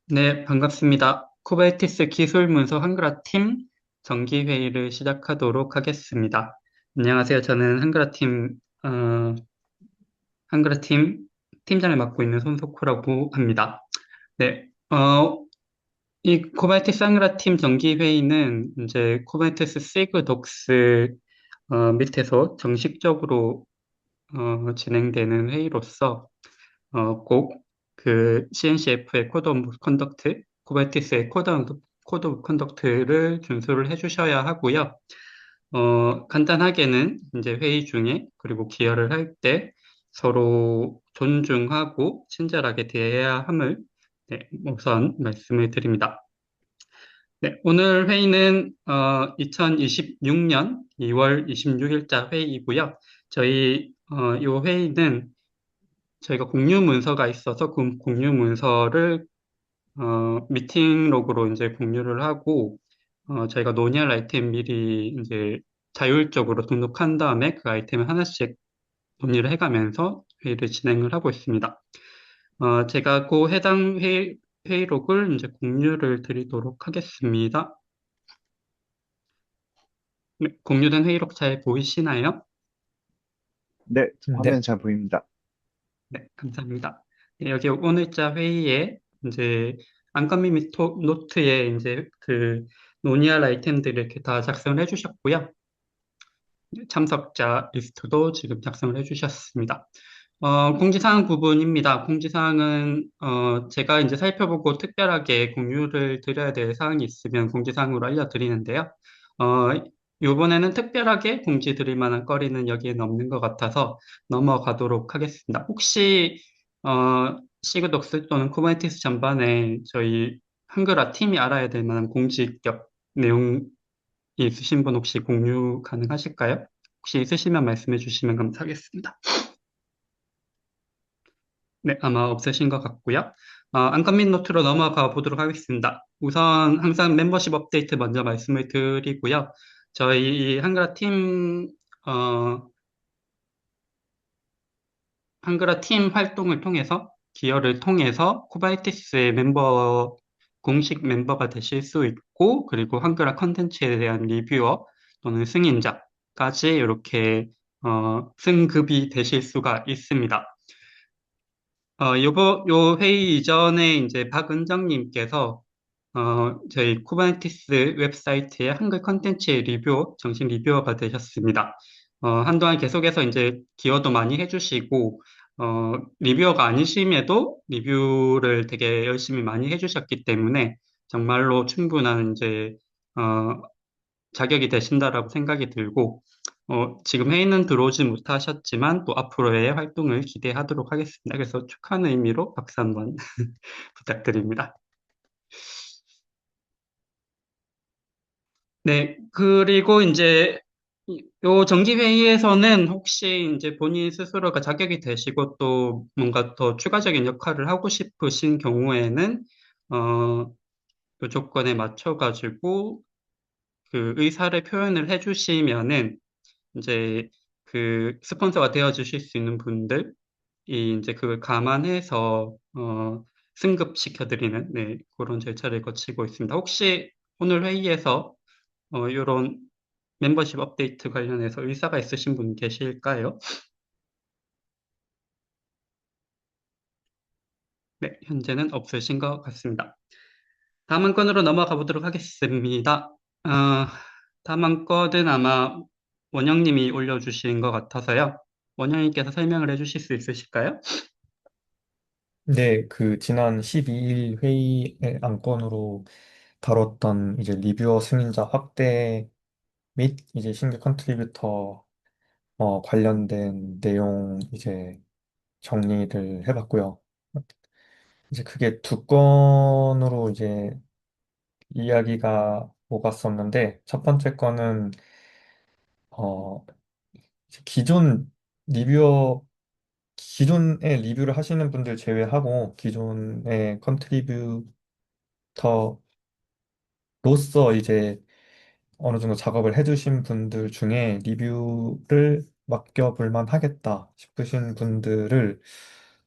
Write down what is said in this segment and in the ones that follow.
네, 반갑습니다. 쿠버네티스 기술 문서 한글화 팀 정기 회의를 시작하도록 하겠습니다. 안녕하세요. 저는 한글화 팀 팀장을 맡고 있는 손석호라고 합니다. 네, 이 쿠버네티스 한글화 팀 정기 회의는 이제 쿠버네티스 시그 독스 밑에서 정식적으로 진행되는 회의로서 꼭 그 CNCF의 코드 오브 컨덕트, 쿠버네티스의 코드 오브 컨덕트를 준수를 해주셔야 하고요. 간단하게는 이제 회의 중에 그리고 기여를 할 때 서로 존중하고 친절하게 대해야 함을 네, 우선 말씀을 드립니다. 네, 오늘 회의는 2026년 2월 26일자 회의이고요. 이 회의는 저희가 공유 문서가 있어서 그 공유 문서를 미팅 로그로 이제 공유를 하고 저희가 논의할 아이템 미리 이제 자율적으로 등록한 다음에 그 아이템을 하나씩 논의를 해가면서 회의를 진행을 하고 있습니다. 제가 그 해당 회의 로그를 이제 공유를 드리도록 하겠습니다. 네, 공유된 회의록 잘 보이시나요? 네, 화면 네, 잘 보입니다. 네, 감사합니다. 네, 여기 오늘자 회의에 이제 안건미 및 노트에 이제 그 논의할 아이템들을 이렇게 다 작성을 해주셨고요. 참석자 리스트도 지금 작성을 해주셨습니다. 공지사항 부분입니다. 공지사항은 제가 이제 살펴보고 특별하게 공유를 드려야 될 사항이 있으면 공지사항으로 알려드리는데요. 어, 이번에는 특별하게 공지 드릴 만한 거리는 여기에는 없는 것 같아서 넘어가도록 하겠습니다. 혹시 시그독스 또는 쿠버네티스 전반에 저희 한글화 팀이 알아야 될 만한 공지격 내용이 있으신 분 혹시 공유 가능하실까요? 혹시 있으시면 말씀해 주시면 감사하겠습니다. 네, 아마 없으신 것 같고요. 안건민 노트로 넘어가 보도록 하겠습니다. 우선 항상 멤버십 업데이트 먼저 말씀을 드리고요. 저희 한글화 팀, 어, 한글화 팀 활동을 통해서, 기여를 통해서 쿠바이티스의 공식 멤버가 되실 수 있고, 그리고 한글화 컨텐츠에 대한 리뷰어 또는 승인자까지 이렇게, 승급이 되실 수가 있습니다. 요 회의 이전에 이제 박은정님께서 저희 쿠버네티스 웹사이트의 한글 컨텐츠의 정식 리뷰어가 되셨습니다. 한동안 계속해서 이제 기여도 많이 해주시고, 리뷰어가 아니심에도 리뷰를 되게 열심히 많이 해주셨기 때문에 정말로 충분한 이제, 어, 자격이 되신다라고 생각이 들고, 지금 회의는 들어오지 못하셨지만 또 앞으로의 활동을 기대하도록 하겠습니다. 그래서 축하하는 의미로 박수 한번 부탁드립니다. 네, 그리고 이제 요 정기회의에서는 혹시 이제 본인 스스로가 자격이 되시고 또 뭔가 더 추가적인 역할을 하고 싶으신 경우에는 어, 요 조건에 맞춰가지고 그 의사를 표현을 해주시면은 이제 그 스폰서가 되어 주실 수 있는 분들이 이제 그걸 감안해서 승급시켜드리는 네, 그런 절차를 거치고 있습니다. 혹시 오늘 회의에서 이런 멤버십 업데이트 관련해서 의사가 있으신 분 계실까요? 네, 현재는 없으신 것 같습니다. 다음 한 건으로 넘어가 보도록 하겠습니다. 어, 다음 한 건은 아마 원영님이 올려주신 것 같아서요. 원영님께서 설명을 해주실 수 있으실까요? 네, 그 지난 12일 회의의 안건으로 다뤘던 이제 리뷰어 승인자 확대 및 이제 신규 컨트리뷰터 관련된 내용 이제 정리를 해봤고요. 이제 그게 두 건으로 이제 이야기가 오갔었는데 첫 번째 건은 어 이제 기존에 리뷰를 하시는 분들 제외하고 기존의 컨트리뷰터로서 이제 어느 정도 작업을 해주신 분들 중에 리뷰를 맡겨볼 만 하겠다 싶으신 분들을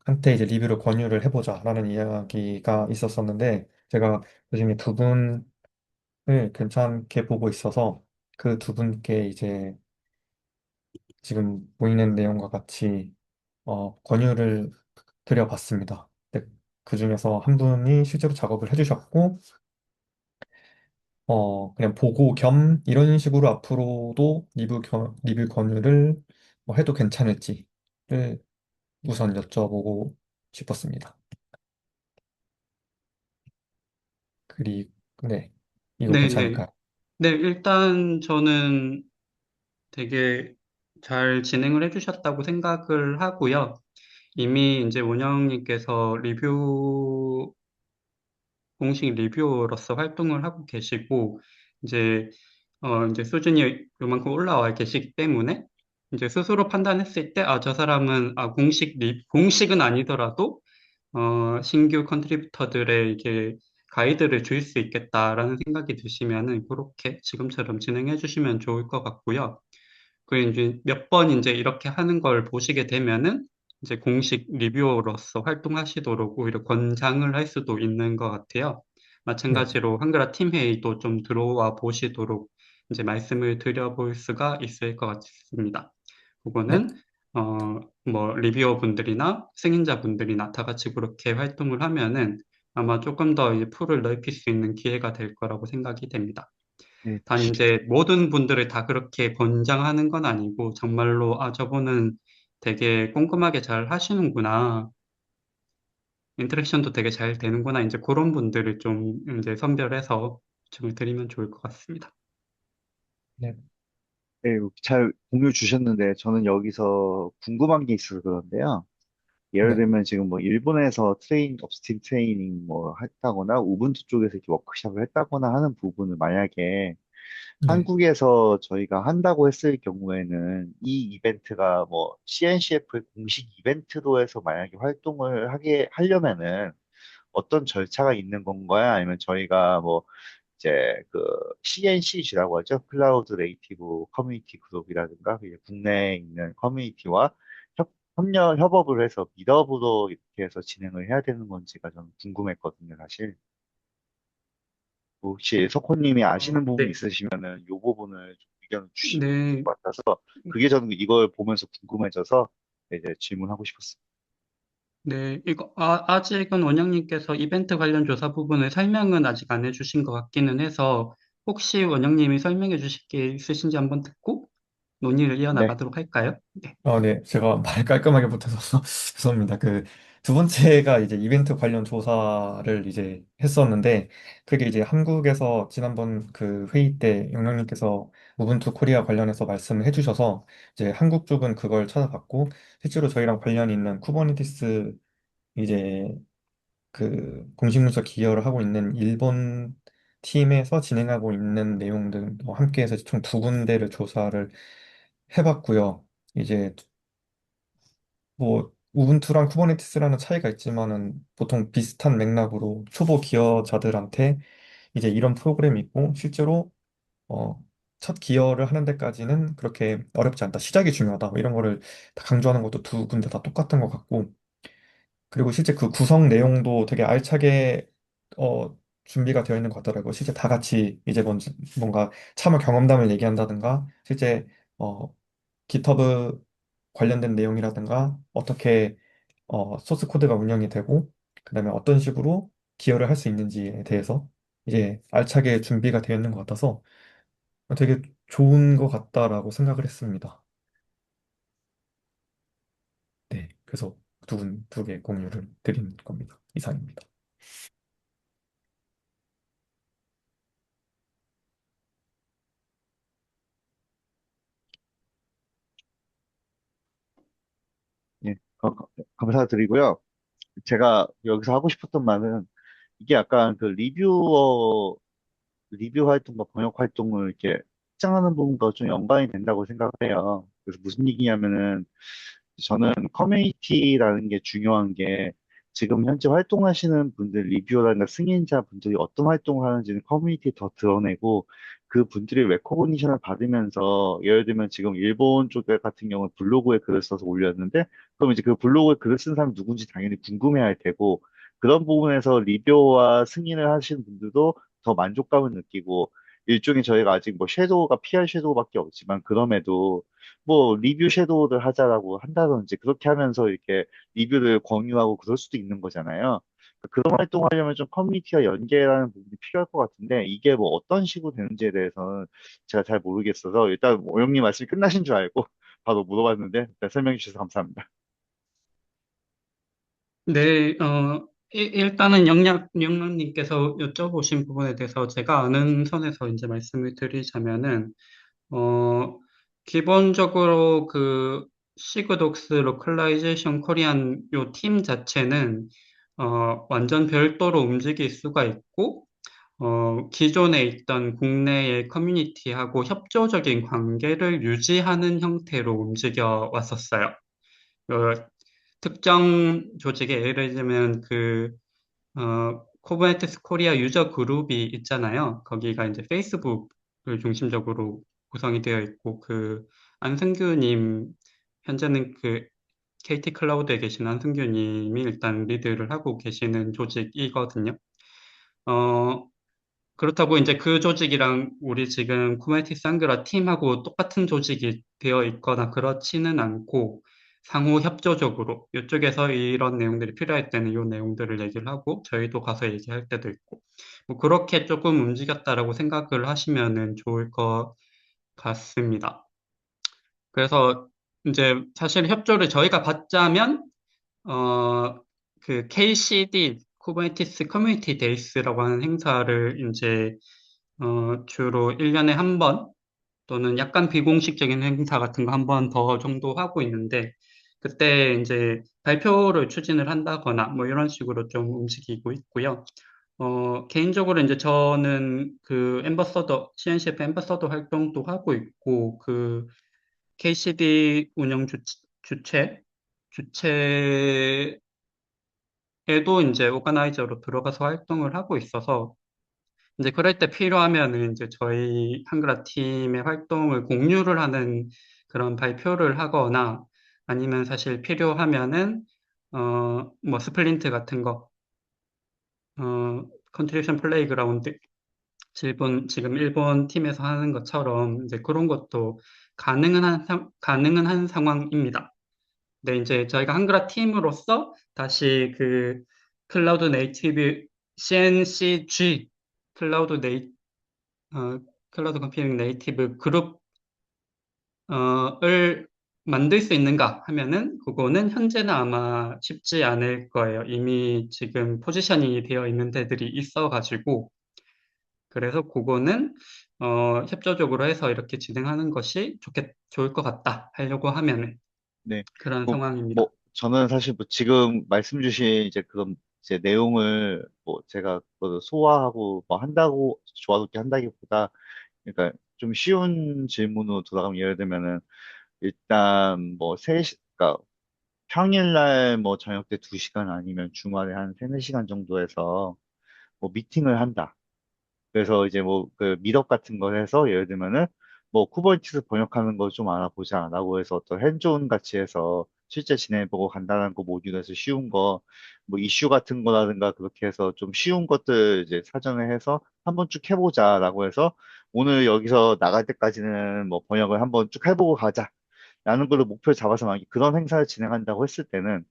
한테 이제 리뷰를 권유를 해보자라는 이야기가 있었었는데 제가 그중에 두 분을 괜찮게 보고 있어서 그 두 분께 이제 지금 보이는 내용과 같이 권유를 드려봤습니다. 그 중에서 한 분이 실제로 작업을 해주셨고 그냥 보고 겸 이런 식으로 앞으로도 리뷰 권유를 뭐 해도 괜찮을지를 우선 여쭤보고 싶었습니다. 그리고 네, 이거 네, 네. 괜찮을까요? 네, 일단 저는 되게 잘 진행을 해주셨다고 생각을 하고요. 이미 이제 원영님께서 공식 리뷰어로서 활동을 하고 계시고, 이제, 이제 수준이 요만큼 올라와 계시기 때문에, 이제 스스로 판단했을 때, 아, 저 사람은, 공식은 아니더라도, 신규 컨트리뷰터들의 이게 가이드를 줄 수 있겠다라는 생각이 드시면은, 그렇게 지금처럼 진행해 주시면 좋을 것 같고요. 그리고 이제 몇 번 이제 이렇게 하는 걸 보시게 되면은 이제 공식 리뷰어로서 활동하시도록 오히려 권장을 할 수도 있는 것 같아요. 네, 마찬가지로 한글화 팀 회의도 좀 들어와 보시도록 이제 말씀을 드려볼 수가 있을 것 같습니다. 네, 그거는 뭐 리뷰어 분들이나 승인자 분들이나 다 같이 그렇게 활동을 하면은 아마 조금 더 이제 풀을 넓힐 수 있는 기회가 될 거라고 생각이 됩니다. 네, 단 이제 모든 분들을 다 그렇게 권장하는 건 아니고 정말로 아 저분은 되게 꼼꼼하게 잘 하시는구나. 인터랙션도 되게 잘 되는구나. 이제 그런 분들을 좀 이제 선별해서 요청을 드리면 좋을 것 같습니다. 네, 네, 잘 공유 주셨는데 저는 여기서 궁금한 게 있어서 그런데요. 예를 네, 들면 지금 뭐 일본에서 업스팀 트레이닝 뭐 했다거나 우분투 쪽에서 이렇게 워크숍을 했다거나 하는 부분을 만약에 네, 한국에서 저희가 한다고 했을 경우에는 이 이벤트가 뭐 CNCF의 공식 이벤트로 해서 만약에 활동을 하게 하려면은 어떤 절차가 있는 건가요? 아니면 저희가 뭐 이제 그 CNCG라고 하죠. 클라우드 네이티브 커뮤니티 그룹이라든가 이제 국내에 있는 커뮤니티와 협업을 해서 미더으로 이렇게 해서 진행을 해야 되는 건지가 저는 궁금했거든요, 사실. 혹시 석호님이 아시는 부분 네, 있으시면은 이 부분을 좀 의견을 주시면 좋을 네, 것 같아서 그게 저는 이걸 보면서 궁금해져서 이제 질문하고 싶었어요. 네. 이거 아직은 원영님께서 이벤트 관련 조사 부분을 설명은 아직 안 해주신 것 같기는 해서 혹시 원영님이 설명해 주실 게 있으신지 한번 듣고 논의를 네, 이어나가도록 할까요? 네. 네, 제가 말 깔끔하게 못해서 죄송합니다. 그 두 번째가 이제 이벤트 관련 조사를 이제 했었는데 그게 이제 한국에서 지난번 그 회의 때 영령님께서 우분투 코리아 관련해서 말씀을 해주셔서 이제 한국 쪽은 그걸 찾아봤고 실제로 저희랑 관련 있는 쿠버네티스 이제 그 공식 문서 기여를 하고 있는 일본 팀에서 진행하고 있는 내용들도 함께해서 총 두 군데를 조사를 해봤고요. 이제 뭐 우분투랑 쿠버네티스라는 차이가 있지만은 보통 비슷한 맥락으로 초보 기여자들한테 이제 이런 프로그램이 있고 실제로 어, 첫 기여를 하는 데까지는 그렇게 어렵지 않다. 시작이 중요하다. 뭐 이런 거를 다 강조하는 것도 두 군데 다 똑같은 것 같고 그리고 실제 그 구성 내용도 되게 알차게 어, 준비가 되어 있는 것 같더라고요. 실제 다 같이 이제 뭔가 참여 경험담을 얘기한다든가 실제 어, GitHub 관련된 내용이라든가 어떻게 소스 코드가 운영이 되고 그다음에 어떤 식으로 기여를 할 수 있는지에 대해서 이제 알차게 준비가 되어 있는 것 같아서 되게 좋은 것 같다라고 생각을 했습니다. 네, 그래서 두 개 공유를 드린 겁니다. 이상입니다. 예, 감사드리고요. 제가 여기서 하고 싶었던 말은 이게 약간 그 리뷰 활동과 번역 활동을 이렇게 확장하는 부분과 좀 연관이 된다고 생각을 해요. 그래서 무슨 얘기냐면은 저는 커뮤니티라는 게 중요한 게 지금 현재 활동하시는 분들, 리뷰어라든가 승인자 분들이 어떤 활동을 하는지는 커뮤니티에 더 드러내고 그 분들이 레코그니션을 받으면서 예를 들면 지금 일본 쪽 같은 경우는 블로그에 글을 써서 올렸는데 그럼 이제 그 블로그에 글을 쓴 사람이 누군지 당연히 궁금해 할 테고 그런 부분에서 리뷰와 승인을 하시는 분들도 더 만족감을 느끼고 일종의 저희가 아직 뭐 섀도우가 PR 섀도우밖에 없지만 그럼에도 뭐 리뷰 섀도우를 하자라고 한다든지 그렇게 하면서 이렇게 리뷰를 공유하고 그럴 수도 있는 거잖아요. 그런 활동하려면 좀 커뮤니티와 연계라는 부분이 필요할 것 같은데 이게 뭐 어떤 식으로 되는지에 대해서는 제가 잘 모르겠어서 일단 오영님 말씀이 끝나신 줄 알고 바로 물어봤는데 일단 설명해 주셔서 감사합니다. 네, 일단은 영락님께서 여쭤보신 부분에 대해서 제가 아는 선에서 이제 말씀을 드리자면은, 어, 기본적으로 그 시그독스 로컬라이제이션 코리안 요 팀 자체는, 완전 별도로 움직일 수가 있고, 기존에 있던 국내의 커뮤니티하고 협조적인 관계를 유지하는 형태로 움직여 왔었어요. 어, 특정 조직에 예를 들면 코버네티스 코리아 유저 그룹이 있잖아요. 거기가 이제 페이스북을 중심적으로 구성이 되어 있고, 안승규님, 현재는 KT 클라우드에 계신 안승규님이 일단 리드를 하고 계시는 조직이거든요. 어, 그렇다고 이제 그 조직이랑 우리 지금 쿠bernetes 안그라 팀하고 똑같은 조직이 되어 있거나 그렇지는 않고 상호 협조적으로 이쪽에서 이런 내용들이 필요할 때는 이 내용들을 얘기를 하고 저희도 가서 얘기할 때도 있고 뭐 그렇게 조금 움직였다라고 생각을 하시면은 좋을 것 같습니다. 그래서 이제 사실 협조를 저희가 받자면 어, KCD, 쿠버네티스 커뮤니티 데이스라고 하는 행사를 이제, 주로 1년에 한 번, 또는 약간 비공식적인 행사 같은 거 한 번 더 정도 하고 있는데, 그때 이제 발표를 추진을 한다거나, 뭐 이런 식으로 좀 움직이고 있고요. 개인적으로 이제 저는 CNCF 엠버서더 활동도 하고 있고, KCD 운영 주체 에도 이제 오가나이저로 들어가서 활동을 하고 있어서 이제 그럴 때 필요하면은 이제 저희 한글화 팀의 활동을 공유를 하는 그런 발표를 하거나 아니면 사실 필요하면은 뭐 스플린트 같은 거 컨트리뷰션 플레이그라운드 지금 일본 팀에서 하는 것처럼 이제 그런 것도 가능은 한 상황입니다. 네, 이제 저희가 한글화 팀으로서 다시 클라우드 네이티브 CNCG 클라우드 네이 클라우드 컴퓨팅 네이티브 그룹을 만들 수 있는가 하면은 그거는 현재는 아마 쉽지 않을 거예요. 이미 지금 포지셔닝이 되어 있는 데들이 있어가지고 그래서 그거는 협조적으로 해서 이렇게 진행하는 것이 좋을 것 같다 하려고 하면은 네. 그런 뭐, 상황입니다. 저는 사실 뭐 지금 말씀 주신 이제 그런 이제 내용을 뭐 제가 그 소화하고 뭐 한다고 좋아놓게 한다기보다 그러니까 좀 쉬운 질문으로 돌아가면 예를 들면은 일단 뭐 그러니까 평일날 뭐 저녁 때 2시간 아니면 주말에 한 3, 4시간 정도 해서 뭐 미팅을 한다. 그래서 이제 뭐 그 미덕 같은 걸 해서 예를 들면은 뭐 쿠버네티스 번역하는 거 좀 알아보자라고 해서 어떤 핸즈온 같이 해서 실제 진행해보고 간단한 거 모듈에서 쉬운 거 뭐 이슈 같은 거라든가 그렇게 해서 좀 쉬운 것들 이제 사전에 해서 한번 쭉 해보자라고 해서 오늘 여기서 나갈 때까지는 뭐 번역을 한번 쭉 해보고 가자라는 걸로 목표를 잡아서 만약에 그런 행사를 진행한다고 했을 때는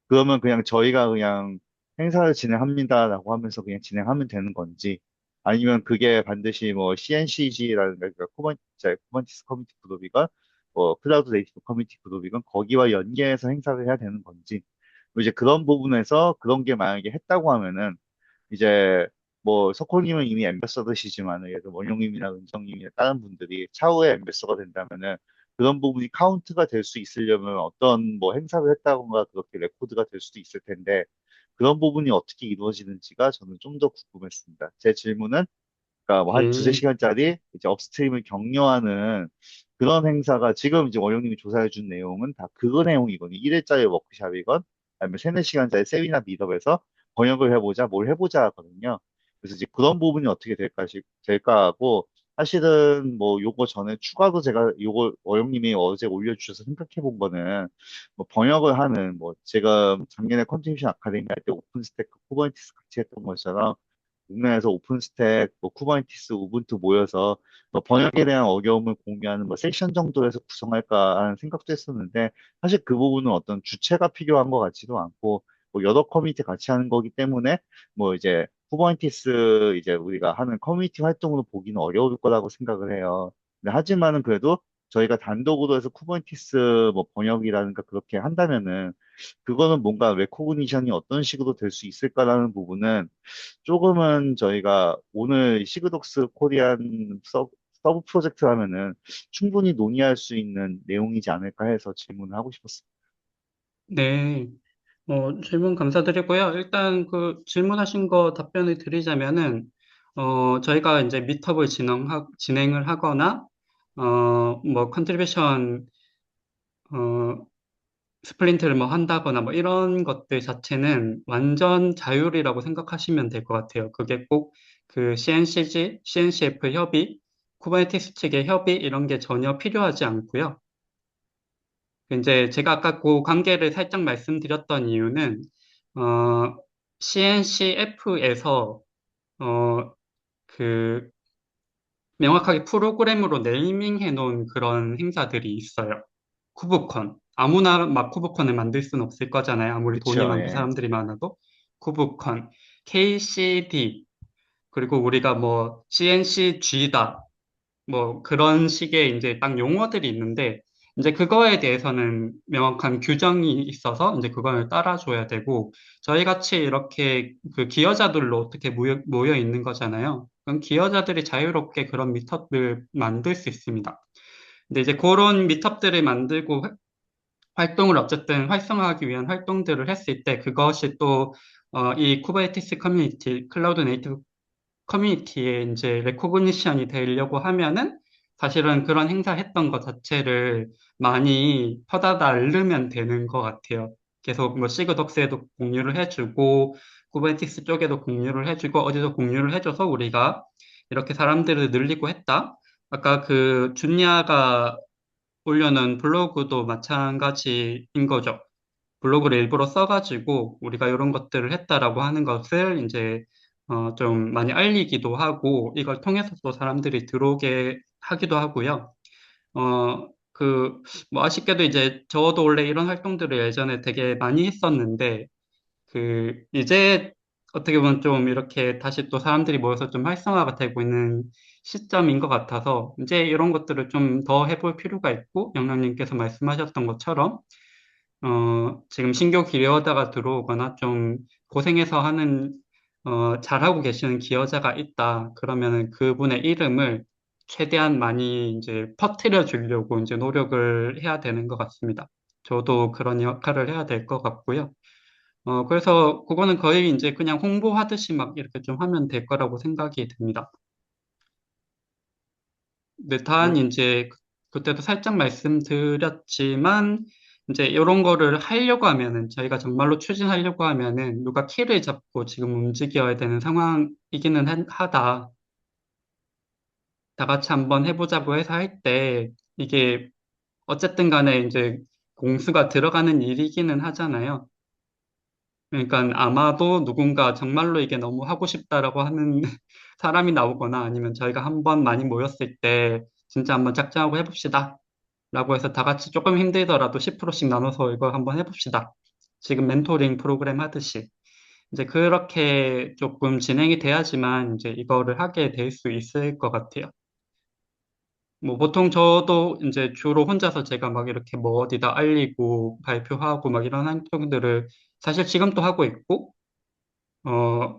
그러면 그냥 저희가 그냥 행사를 진행합니다라고 하면서 그냥 진행하면 되는 건지, 아니면 그게 반드시 뭐 CNCG라든가, 그러니까 쿠버네티스 커뮤니티 그룹이건, 뭐 클라우드 네이티브 커뮤니티 그룹이건, 거기와 연계해서 행사를 해야 되는 건지, 뭐 이제 그런 부분에서 그런 게 만약에 했다고 하면은, 이제 뭐 석호님은 이미 엠베서더시지만 예를 들어 원용님이나 은정님이나 다른 분들이 차후에 엠베서가 된다면은 그런 부분이 카운트가 될 수 있으려면 어떤 뭐 행사를 했다던가 그렇게 레코드가 될 수도 있을 텐데 그런 부분이 어떻게 이루어지는지가 저는 좀 더 궁금했습니다. 제 질문은 그러니까 뭐 한 두세 네. 시간짜리 이제 업스트림을 격려하는 그런 행사가 지금 이제 원영님이 조사해 준 내용은 다 그거 내용이거든요. 1회짜리 워크샵이건 아니면 3, 4시간짜리 세미나 미업에서 번역을 해보자, 뭘 해보자 하거든요. 그래서 이제 그런 부분이 어떻게 될까 하고 사실은 뭐 요거 전에 추가로 제가 요거 어영님이 어제 올려주셔서 생각해 본 거는 뭐 번역을 하는 뭐 제가 작년에 컨tribution 아카데미 할 때 오픈스택 쿠버네티스 같이 했던 것처럼 국내에서 오픈스택, 뭐 쿠버네티스, 우분투 모여서 뭐 번역에 대한 어려움을 공유하는 뭐 세션 정도에서 구성할까 하는 생각도 했었는데 사실 그 부분은 어떤 주체가 필요한 것 같지도 않고 뭐 여러 커뮤니티 같이 하는 거기 때문에 뭐 이제 쿠버네티스 이제 우리가 하는 커뮤니티 활동으로 보기는 어려울 거라고 생각을 해요. 근데 하지만은 그래도 저희가 단독으로 해서 쿠버네티스 뭐 번역이라든가 그렇게 한다면은 그거는 뭔가 레코그니션이 어떤 식으로 될 수 있을까라는 부분은 조금은 저희가 오늘 시그독스 코리안 서브 프로젝트라면은 충분히 논의할 수 있는 내용이지 않을까 해서 질문을 하고 싶었습니다. 네, 질문 감사드리고요. 일단 그 질문하신 거 답변을 드리자면은, 저희가 이제 미터블 진행을 하거나, 뭐, 컨트리뷰션, 어, 스플린트를 뭐 한다거나 뭐 이런 것들 자체는 완전 자율이라고 생각하시면 될 것 같아요. 그게 꼭 그 CNCG, CNCF 협의, 쿠버네티스 측의 협의 이런 게 전혀 필요하지 않고요. 이제 제가 아까 그 관계를 살짝 말씀드렸던 이유는 CNCF에서 그 명확하게 프로그램으로 네이밍해 놓은 그런 행사들이 있어요. 쿠브콘. 아무나 막 쿠브콘을 만들 수는 없을 거잖아요. 아무리 돈이 그쵸, 많고 예. 사람들이 많아도. 쿠브콘, KCD, 그리고 우리가 뭐 CNCG다. 뭐 그런 식의 이제 딱 용어들이 있는데 이제 그거에 대해서는 명확한 규정이 있어서 이제 그걸 따라줘야 되고 저희 같이 이렇게 그 기여자들로 어떻게 모여 있는 거잖아요. 그럼 기여자들이 자유롭게 그런 미터를 만들 수 있습니다. 근데 이제 그런 미터들을 만들고 활동을 어쨌든 활성화하기 위한 활동들을 했을 때 그것이 또 이 쿠버네티스 커뮤니티, 클라우드 네이티브 커뮤니티에 이제 레코그니션이 되려고 하면은 사실은 그런 행사 했던 것 자체를 많이 퍼다 알르면 되는 것 같아요. 계속 뭐 시그덕스에도 공유를 해주고 쿠버네티스 쪽에도 공유를 해주고 어디서 공유를 해줘서 우리가 이렇게 사람들을 늘리고 했다. 아까 그 준야가 올려놓은 블로그도 마찬가지인 거죠. 블로그를 일부러 써가지고 우리가 이런 것들을 했다라고 하는 것을 이제 좀 많이 알리기도 하고 이걸 통해서 또 사람들이 들어오게 하기도 하고요. 뭐 아쉽게도 이제 저도 원래 이런 활동들을 예전에 되게 많이 했었는데 이제 어떻게 보면 좀 이렇게 다시 또 사람들이 모여서 좀 활성화가 되고 있는 시점인 것 같아서 이제 이런 것들을 좀 더 해볼 필요가 있고 영랑님께서 말씀하셨던 것처럼 지금 신규 기여자가 들어오거나 좀 고생해서 잘하고 계시는 기여자가 있다. 그러면은 그분의 이름을 최대한 많이 이제 퍼뜨려 주려고 이제 노력을 해야 되는 것 같습니다. 저도 그런 역할을 해야 될 것 같고요. 그래서 그거는 거의 이제 그냥 홍보하듯이 막 이렇게 좀 하면 될 거라고 생각이 듭니다. 근데 단 그, 이제 그때도 살짝 말씀드렸지만 이제 이런 거를 하려고 하면은 저희가 정말로 추진하려고 하면은 누가 키를 잡고 지금 움직여야 되는 상황이기는 하다. 다 같이 한번 해보자고 해서 할 때 이게 어쨌든 간에 이제 공수가 들어가는 일이기는 하잖아요. 그러니까 아마도 누군가 정말로 이게 너무 하고 싶다라고 하는 사람이 나오거나 아니면 저희가 한번 많이 모였을 때 진짜 한번 작정하고 해봅시다. 라고 해서 다 같이 조금 힘들더라도 10%씩 나눠서 이걸 한번 해봅시다. 지금 멘토링 프로그램 하듯이. 이제 그렇게 조금 진행이 돼야지만 이제 이거를 하게 될 수 있을 것 같아요. 뭐 보통 저도 이제 주로 혼자서 제가 막 이렇게 뭐 어디다 알리고 발표하고 막 이런 활동들을 사실 지금도 하고 있고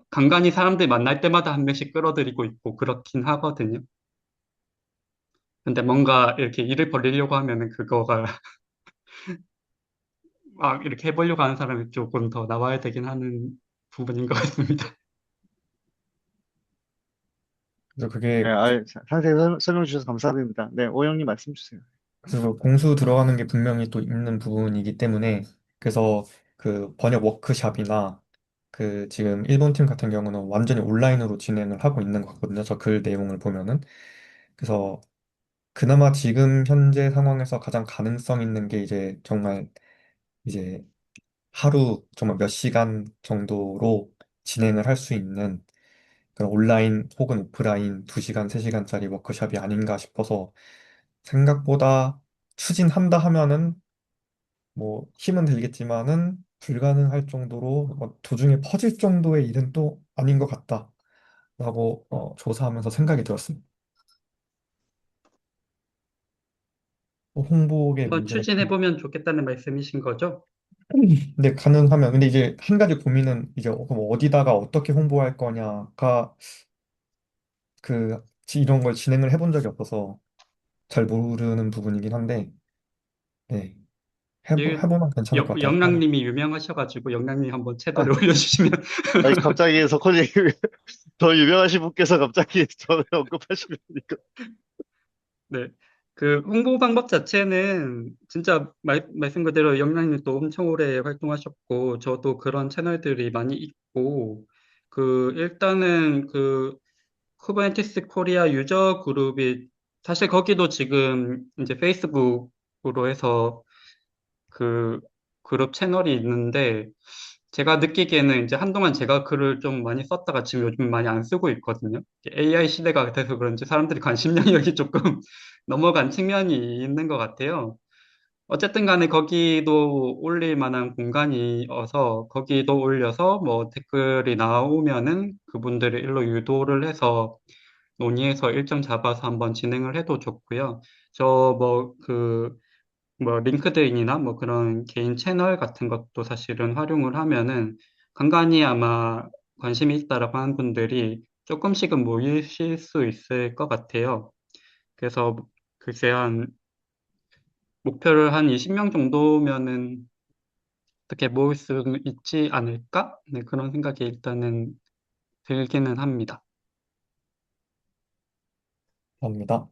간간히 사람들 만날 때마다 한 명씩 끌어들이고 있고 그렇긴 하거든요. 근데 뭔가 이렇게 일을 벌리려고 하면은 그거가 막 이렇게 해보려고 하는 사람이 조금 더 나와야 되긴 하는 부분인 것 같습니다. 그래서 네, 그게 상세히 설명 주셔서 감사드립니다. 네, 오영님 말씀 주세요. 그래서 공수 들어가는 게 분명히 또 있는 부분이기 때문에 그래서 그 번역 워크샵이나 그 지금 일본 팀 같은 경우는 완전히 온라인으로 진행을 하고 있는 것 같거든요. 저 글 내용을 보면은. 그래서 그나마 지금 현재 상황에서 가장 가능성 있는 게 이제 정말 이제 하루 정말 몇 시간 정도로 진행을 할 수 있는 그런 온라인 혹은 오프라인 2시간, 3시간짜리 워크숍이 아닌가 싶어서 생각보다 추진한다 하면은 뭐 힘은 들겠지만은 불가능할 정도로 도중에 퍼질 정도의 일은 또 아닌 것 같다라고 조사하면서 생각이 들었습니다. 홍보의 한번 문제가 추진해보면 좋겠다는 말씀이신 거죠? 근데 가능하면 근데 이제 한 가지 고민은 이제 그럼 어디다가 어떻게 홍보할 거냐가 이런 걸 진행을 해본 적이 없어서 잘 모르는 부분이긴 한데 네 이 해보면 괜찮을 것 같다. 영랑님이 유명하셔가지고 영랑님 한번 아, 채널에 올려주시면 아니, 갑자기 석호님, 더 유명하신 분께서 갑자기 저를 언급하시려니까. 네. 그 홍보 방법 자체는 진짜 말씀 그대로 영랑님도 엄청 오래 활동하셨고 저도 그런 채널들이 많이 있고 그 일단은 그 쿠버네티스 코리아 유저 그룹이 사실 거기도 지금 이제 페이스북으로 해서 그 그룹 채널이 있는데 제가 느끼기에는 이제 한동안 제가 글을 좀 많이 썼다가 지금 요즘 많이 안 쓰고 있거든요. AI 시대가 돼서 그런지 사람들이 관심 영역이 조금 넘어간 측면이 있는 것 같아요. 어쨌든 간에 거기도 올릴 만한 공간이어서 거기도 올려서 뭐 댓글이 나오면은 그분들을 일로 유도를 해서 논의해서 일정 잡아서 한번 진행을 해도 좋고요. 저뭐그 뭐 링크드인이나 뭐 그런 개인 채널 같은 것도 사실은 활용을 하면은 간간히 아마 관심이 있다라고 하는 분들이 조금씩은 모이실 수 있을 것 같아요. 그래서 글쎄 한 목표를 한 20명 정도면은 어떻게 모을 수 있지 않을까? 네, 그런 생각이 일단은 들기는 합니다. 감사합니다.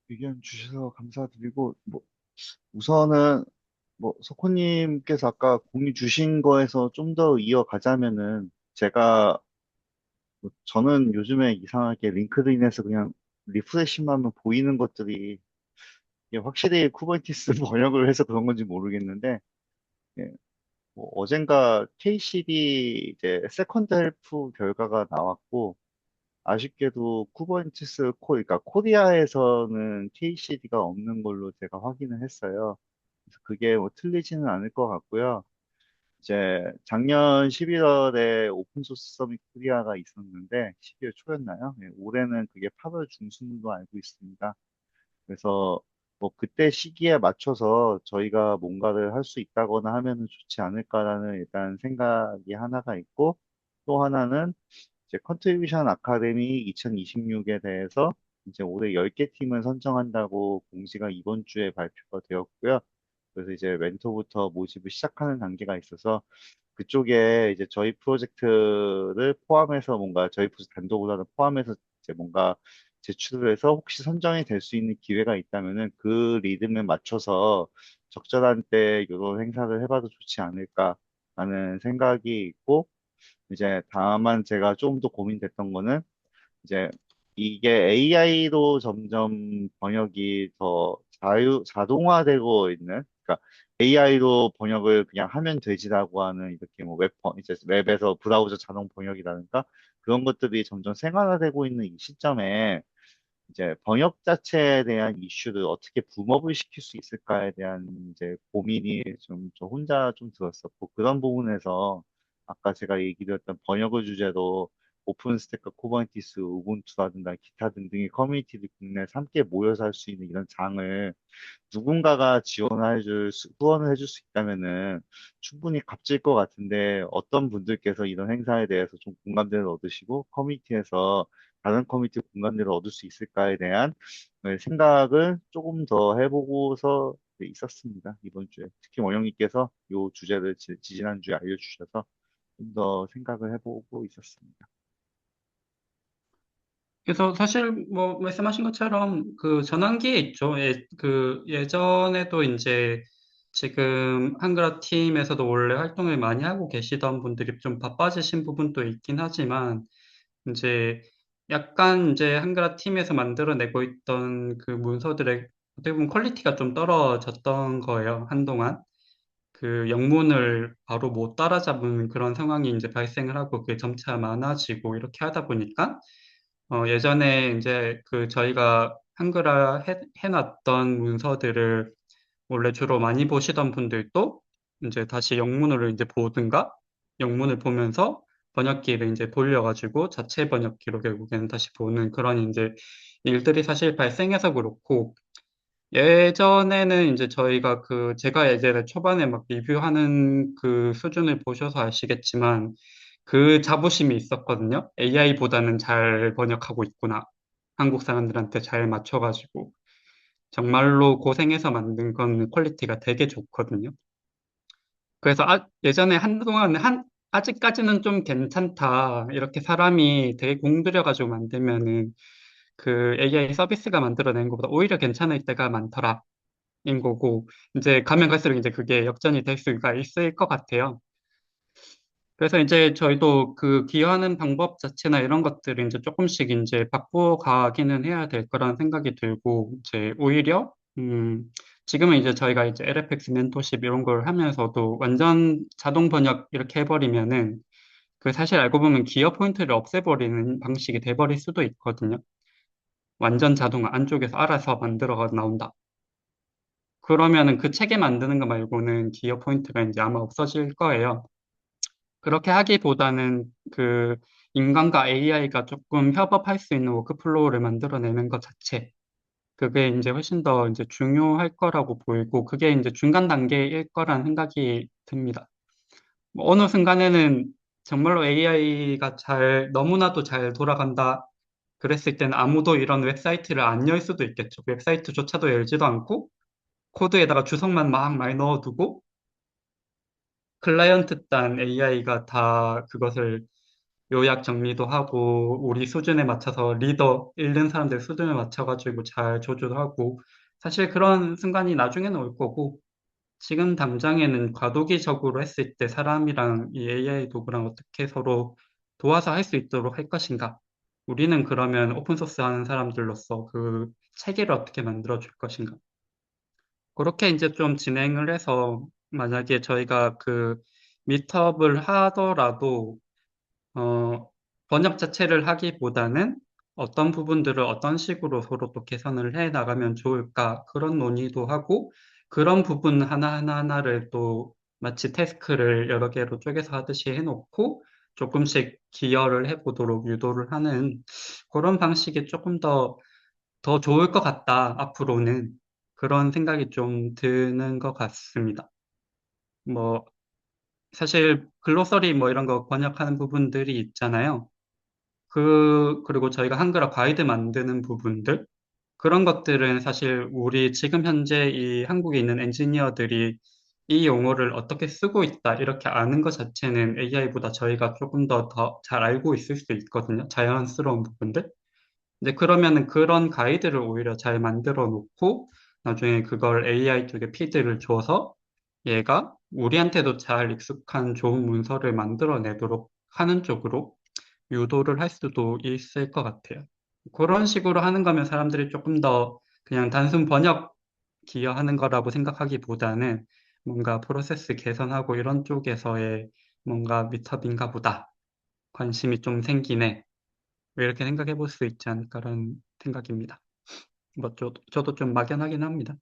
의견 주셔서 감사드리고, 뭐, 우선은, 뭐, 석호님께서 아까 공유 주신 거에서 좀 더 이어가자면은, 저는 요즘에 이상하게 링크드인에서 그냥 리프레시만 하면 보이는 것들이, 이게 확실히 쿠버네티스 번역을 해서 그런 건지 모르겠는데, 예, 뭐 어젠가 KCD 이제 세컨드 헬프 결과가 나왔고, 아쉽게도 쿠버네티스 그러니까 코리아에서는 KCD가 없는 걸로 제가 확인을 했어요. 그래서 그게 뭐 틀리지는 않을 것 같고요. 이제 작년 11월에 오픈소스 서밋 코리아가 있었는데 12월 초였나요? 네, 올해는 그게 8월 중순으로 알고 있습니다. 그래서 뭐 그때 시기에 맞춰서 저희가 뭔가를 할 수 있다거나 하면은 좋지 않을까라는 일단 생각이 하나가 있고 또 하나는 이제 컨트리뷰션 아카데미 2026에 대해서 이제 올해 10개 팀을 선정한다고 공지가 이번 주에 발표가 되었고요. 그래서 이제 멘토부터 모집을 시작하는 단계가 있어서 그쪽에 이제 저희 프로젝트를 포함해서 뭔가 저희 프로젝트 단독으로는 포함해서 이제 뭔가 제출을 해서 혹시 선정이 될 수 있는 기회가 있다면은 그 리듬에 맞춰서 적절한 때 이런 행사를 해봐도 좋지 않을까라는 생각이 있고 이제 다만 제가 좀 더 고민됐던 거는 이제 이게 AI로 점점 번역이 더 자동화되고 있는, 그러니까 AI로 번역을 그냥 하면 되지라고 하는 이렇게 뭐 이제 웹에서 브라우저 자동 번역이라든가 그런 것들이 점점 생활화되고 있는 이 시점에 이제 번역 자체에 대한 이슈를 어떻게 붐업을 시킬 수 있을까에 대한 이제 고민이 좀 저 혼자 좀 들었었고 그런 부분에서 아까 제가 얘기드렸던 번역을 주제로 오픈스태크, 쿠버네티스, 우분투라든가 기타 등등의 커뮤니티를 국내에서 함께 모여서 할 수 있는 이런 장을 누군가가 후원을 해줄 수 있다면은 충분히 값질 것 같은데 어떤 분들께서 이런 행사에 대해서 좀 공감대를 얻으시고 커뮤니티에서 다른 커뮤니티 공감대를 얻을 수 있을까에 대한 생각을 조금 더 해보고서 있었습니다. 이번 주에. 특히 원영님께서 이 주제를 지지난주에 알려주셔서 좀 더 생각을 해보고 있었습니다. 그래서 사실 뭐 말씀하신 것처럼 그 전환기에 있죠. 그 예전에도 이제 지금 한글화 팀에서도 원래 활동을 많이 하고 계시던 분들이 좀 바빠지신 부분도 있긴 하지만, 이제 약간 이제 한글화 팀에서 만들어내고 있던 그 문서들의 어떻게 보면 퀄리티가 좀 떨어졌던 거예요, 한동안. 그 영문을 바로 못 따라잡은 그런 상황이 이제 발생을 하고 그게 점차 많아지고 이렇게 하다 보니까 예전에 이제 그 저희가 한글화 해놨던 문서들을 원래 주로 많이 보시던 분들도 이제 다시 영문으로 이제 보든가 영문을 보면서 번역기를 이제 돌려가지고 자체 번역기로 결국에는 다시 보는 그런 이제 일들이 사실 발생해서 그렇고 예전에는 이제 저희가 그 제가 예전에 초반에 막 리뷰하는 그 수준을 보셔서 아시겠지만 그 자부심이 있었거든요. AI보다는 잘 번역하고 있구나. 한국 사람들한테 잘 맞춰가지고 정말로 고생해서 만든 건 퀄리티가 되게 좋거든요. 그래서 예전에 한동안 아직까지는 좀 괜찮다. 이렇게 사람이 되게 공들여가지고 만들면은 그 AI 서비스가 만들어낸 것보다 오히려 괜찮을 때가 많더라. 인 거고, 이제 가면 갈수록 이제 그게 역전이 될 수가 있을 것 같아요. 그래서 이제 저희도 그 기여하는 방법 자체나 이런 것들을 이제 조금씩 이제 바꿔가기는 해야 될 거라는 생각이 들고, 이제 오히려, 지금은 이제 저희가 이제 LFX 멘토십 이런 걸 하면서도 완전 자동 번역 이렇게 해버리면은 그 사실 알고 보면 기여 포인트를 없애버리는 방식이 돼버릴 수도 있거든요. 완전 자동 안쪽에서 알아서 만들어가 나온다. 그러면은 그 책에 만드는 거 말고는 기여 포인트가 이제 아마 없어질 거예요. 그렇게 하기보다는 그 인간과 AI가 조금 협업할 수 있는 워크플로우를 만들어내는 것 자체, 그게 이제 훨씬 더 이제 중요할 거라고 보이고, 그게 이제 중간 단계일 거란 생각이 듭니다. 뭐 어느 순간에는 정말로 AI가 너무나도 잘 돌아간다. 그랬을 때는 아무도 이런 웹사이트를 안 열 수도 있겠죠. 웹사이트조차도 열지도 않고, 코드에다가 주석만 막 많이 넣어두고, 클라이언트 단 AI가 다 그것을 요약 정리도 하고 우리 수준에 맞춰서 리더 읽는 사람들 수준에 맞춰가지고 잘 조절도 하고 사실 그런 순간이 나중에는 올 거고 지금 당장에는 과도기적으로 했을 때 사람이랑 이 AI 도구랑 어떻게 서로 도와서 할 수 있도록 할 것인가? 우리는 그러면 오픈소스 하는 사람들로서 그 체계를 어떻게 만들어 줄 것인가? 그렇게 이제 좀 진행을 해서 만약에 저희가 그 미트업을 하더라도 어, 번역 자체를 하기보다는 어떤 부분들을 어떤 식으로 서로 또 개선을 해 나가면 좋을까 그런 논의도 하고 그런 부분 하나하나를 또 마치 태스크를 여러 개로 쪼개서 하듯이 해놓고 조금씩 기여를 해보도록 유도를 하는 그런 방식이 조금 더 좋을 것 같다, 앞으로는. 그런 생각이 좀 드는 것 같습니다. 뭐, 사실 글로서리 뭐 이런 거 번역하는 부분들이 있잖아요. 그리고 저희가 한글화 가이드 만드는 부분들, 그런 것들은 사실 우리 지금 현재 이 한국에 있는 엔지니어들이 이 용어를 어떻게 쓰고 있다, 이렇게 아는 것 자체는 AI보다 저희가 조금 더 잘 알고 있을 수 있거든요. 자연스러운 부분들. 이제 그러면은 그런 가이드를 오히려 잘 만들어 놓고 나중에 그걸 AI 쪽에 피드를 줘서 얘가 우리한테도 잘 익숙한 좋은 문서를 만들어내도록 하는 쪽으로 유도를 할 수도 있을 것 같아요. 그런 식으로 하는 거면 사람들이 조금 더 그냥 단순 번역 기여하는 거라고 생각하기보다는 뭔가 프로세스 개선하고 이런 쪽에서의 뭔가 미터인가 보다. 관심이 좀 생기네. 왜 이렇게 생각해 볼 수 있지 않을까라는 생각입니다. 뭐, 저도 좀 막연하긴 합니다.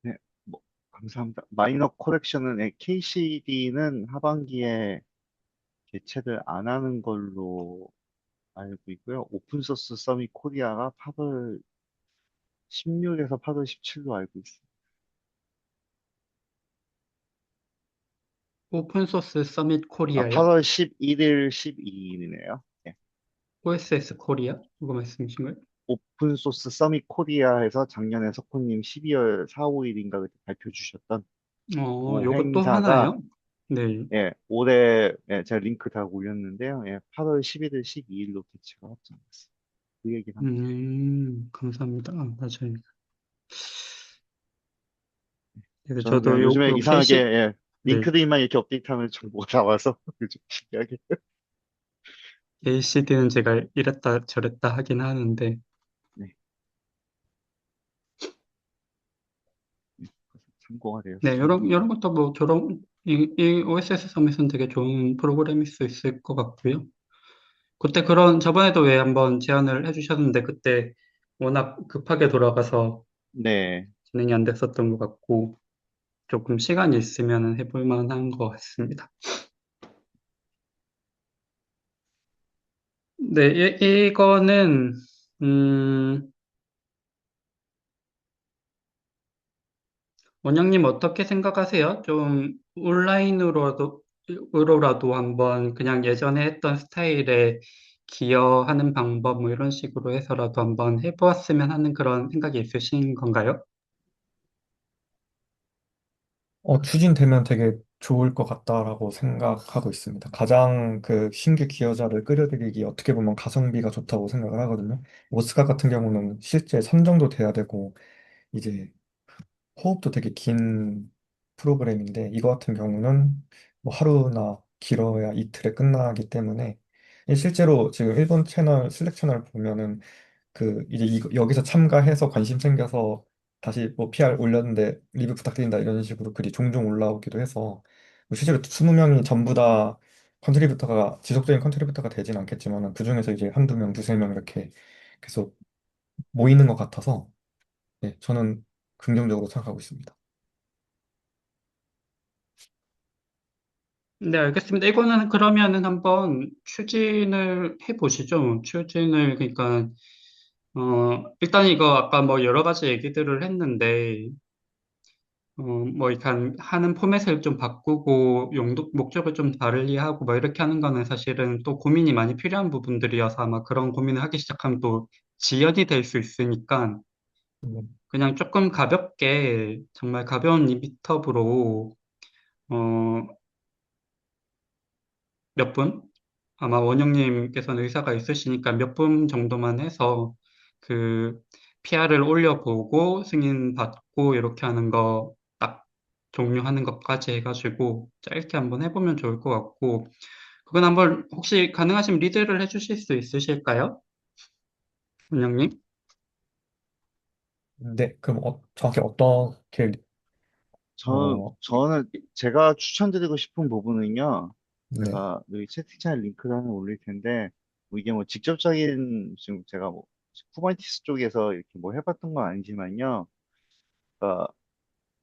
네, 뭐, 감사합니다. 마이너 코렉션은 KCD는 하반기에 개최를 안 하는 걸로 알고 있고요. 오픈소스 서밋 코리아가 8월 16에서 8월 17로 알고 있습니다. 오픈소스 서밋 아, 코리아요? 8월 11일, 12일이네요. OSS 코리아? 누가 말씀이신 거예요? 오픈소스 서밋 코리아에서 작년에 석훈님 12월 4, 5일인가 그때 발표 주셨던 그 요거 또 행사가 하나요? 네. 예, 올해 예, 제가 링크 다 올렸는데요. 예, 8월 11일, 12일로 개최가 확정됐습니다. 그 얘기를 합니다. 감사합니다. 아, 맞아요. 그래서 저는 저도 그냥 요즘에 요 이상하게 게시, 예, 네, 링크드인만 이렇게 업데이트하면 정보가 나와서 요즘 신기하게. ACD는 제가 이랬다 저랬다 하긴 하는데, 네, 네, 그래서 참고가 네, 되었습니다. 이런 것도 뭐, 이 OSS 섬에서는 되게 좋은 프로그램일 수 있을 것 같고요. 저번에도 왜 한번 제안을 해주셨는데, 그때 워낙 급하게 돌아가서 네, 진행이 안 됐었던 것 같고, 조금 시간이 있으면 해볼 만한 것 같습니다. 네, 이거는, 음, 원영님 어떻게 생각하세요? 좀 으로라도 한번 그냥 예전에 했던 스타일에 기여하는 방법 뭐 이런 식으로 해서라도 한번 해보았으면 하는 그런 생각이 있으신 건가요? 추진되면 되게 좋을 것 같다라고 생각하고 있습니다. 가장 그 신규 기여자를 끌어들이기 어떻게 보면 가성비가 좋다고 생각을 하거든요. 오스카 같은 경우는 실제 선정도 돼야 되고 이제 호흡도 되게 긴 프로그램인데 이거 같은 경우는 뭐 하루나 길어야 이틀에 끝나기 때문에 실제로 지금 일본 채널 슬랙 채널 보면은 그 이제 여기서 참가해서 관심 생겨서 다시 뭐 PR 올렸는데 리뷰 부탁드린다 이런 식으로 글이 종종 올라오기도 해서 뭐 실제로 20명이 전부 다 컨트리뷰터가 지속적인 컨트리뷰터가 되진 않겠지만 그중에서 이제 한두 명, 두세 명 이렇게 계속 모이는 것 같아서 네, 저는 긍정적으로 생각하고 있습니다. 네, 알겠습니다. 이거는 그러면은 한번 추진을 해보시죠. 그러니까, 일단 이거 아까 뭐 여러 가지 얘기들을 했는데, 뭐, 이렇게 하는 포맷을 좀 바꾸고, 목적을 좀 다르게 하고, 뭐, 이렇게 하는 거는 사실은 또 고민이 많이 필요한 부분들이어서 아마 그런 고민을 하기 시작하면 또 지연이 될 수 있으니까, 그냥 조금 가볍게, 정말 가벼운 미터브로, 어, 몇 분? 아마 원영님께서는 의사가 있으시니까 몇 분 정도만 해서 그 PR을 올려보고 승인 받고 이렇게 하는 거 딱 종료하는 것까지 해가지고 짧게 한번 해보면 좋을 것 같고 그건 한번 혹시 가능하시면 리드를 해주실 수 있으실까요? 원영님? 네, 그럼 정확히 어떻게 저는 제가 추천드리고 싶은 부분은요. 네, 제가 여기 채팅창에 링크를 하나 올릴 텐데, 뭐 이게 뭐 직접적인, 지금 제가 뭐, 쿠버네티스 쪽에서 이렇게 뭐 해봤던 건 아니지만요. 그러니까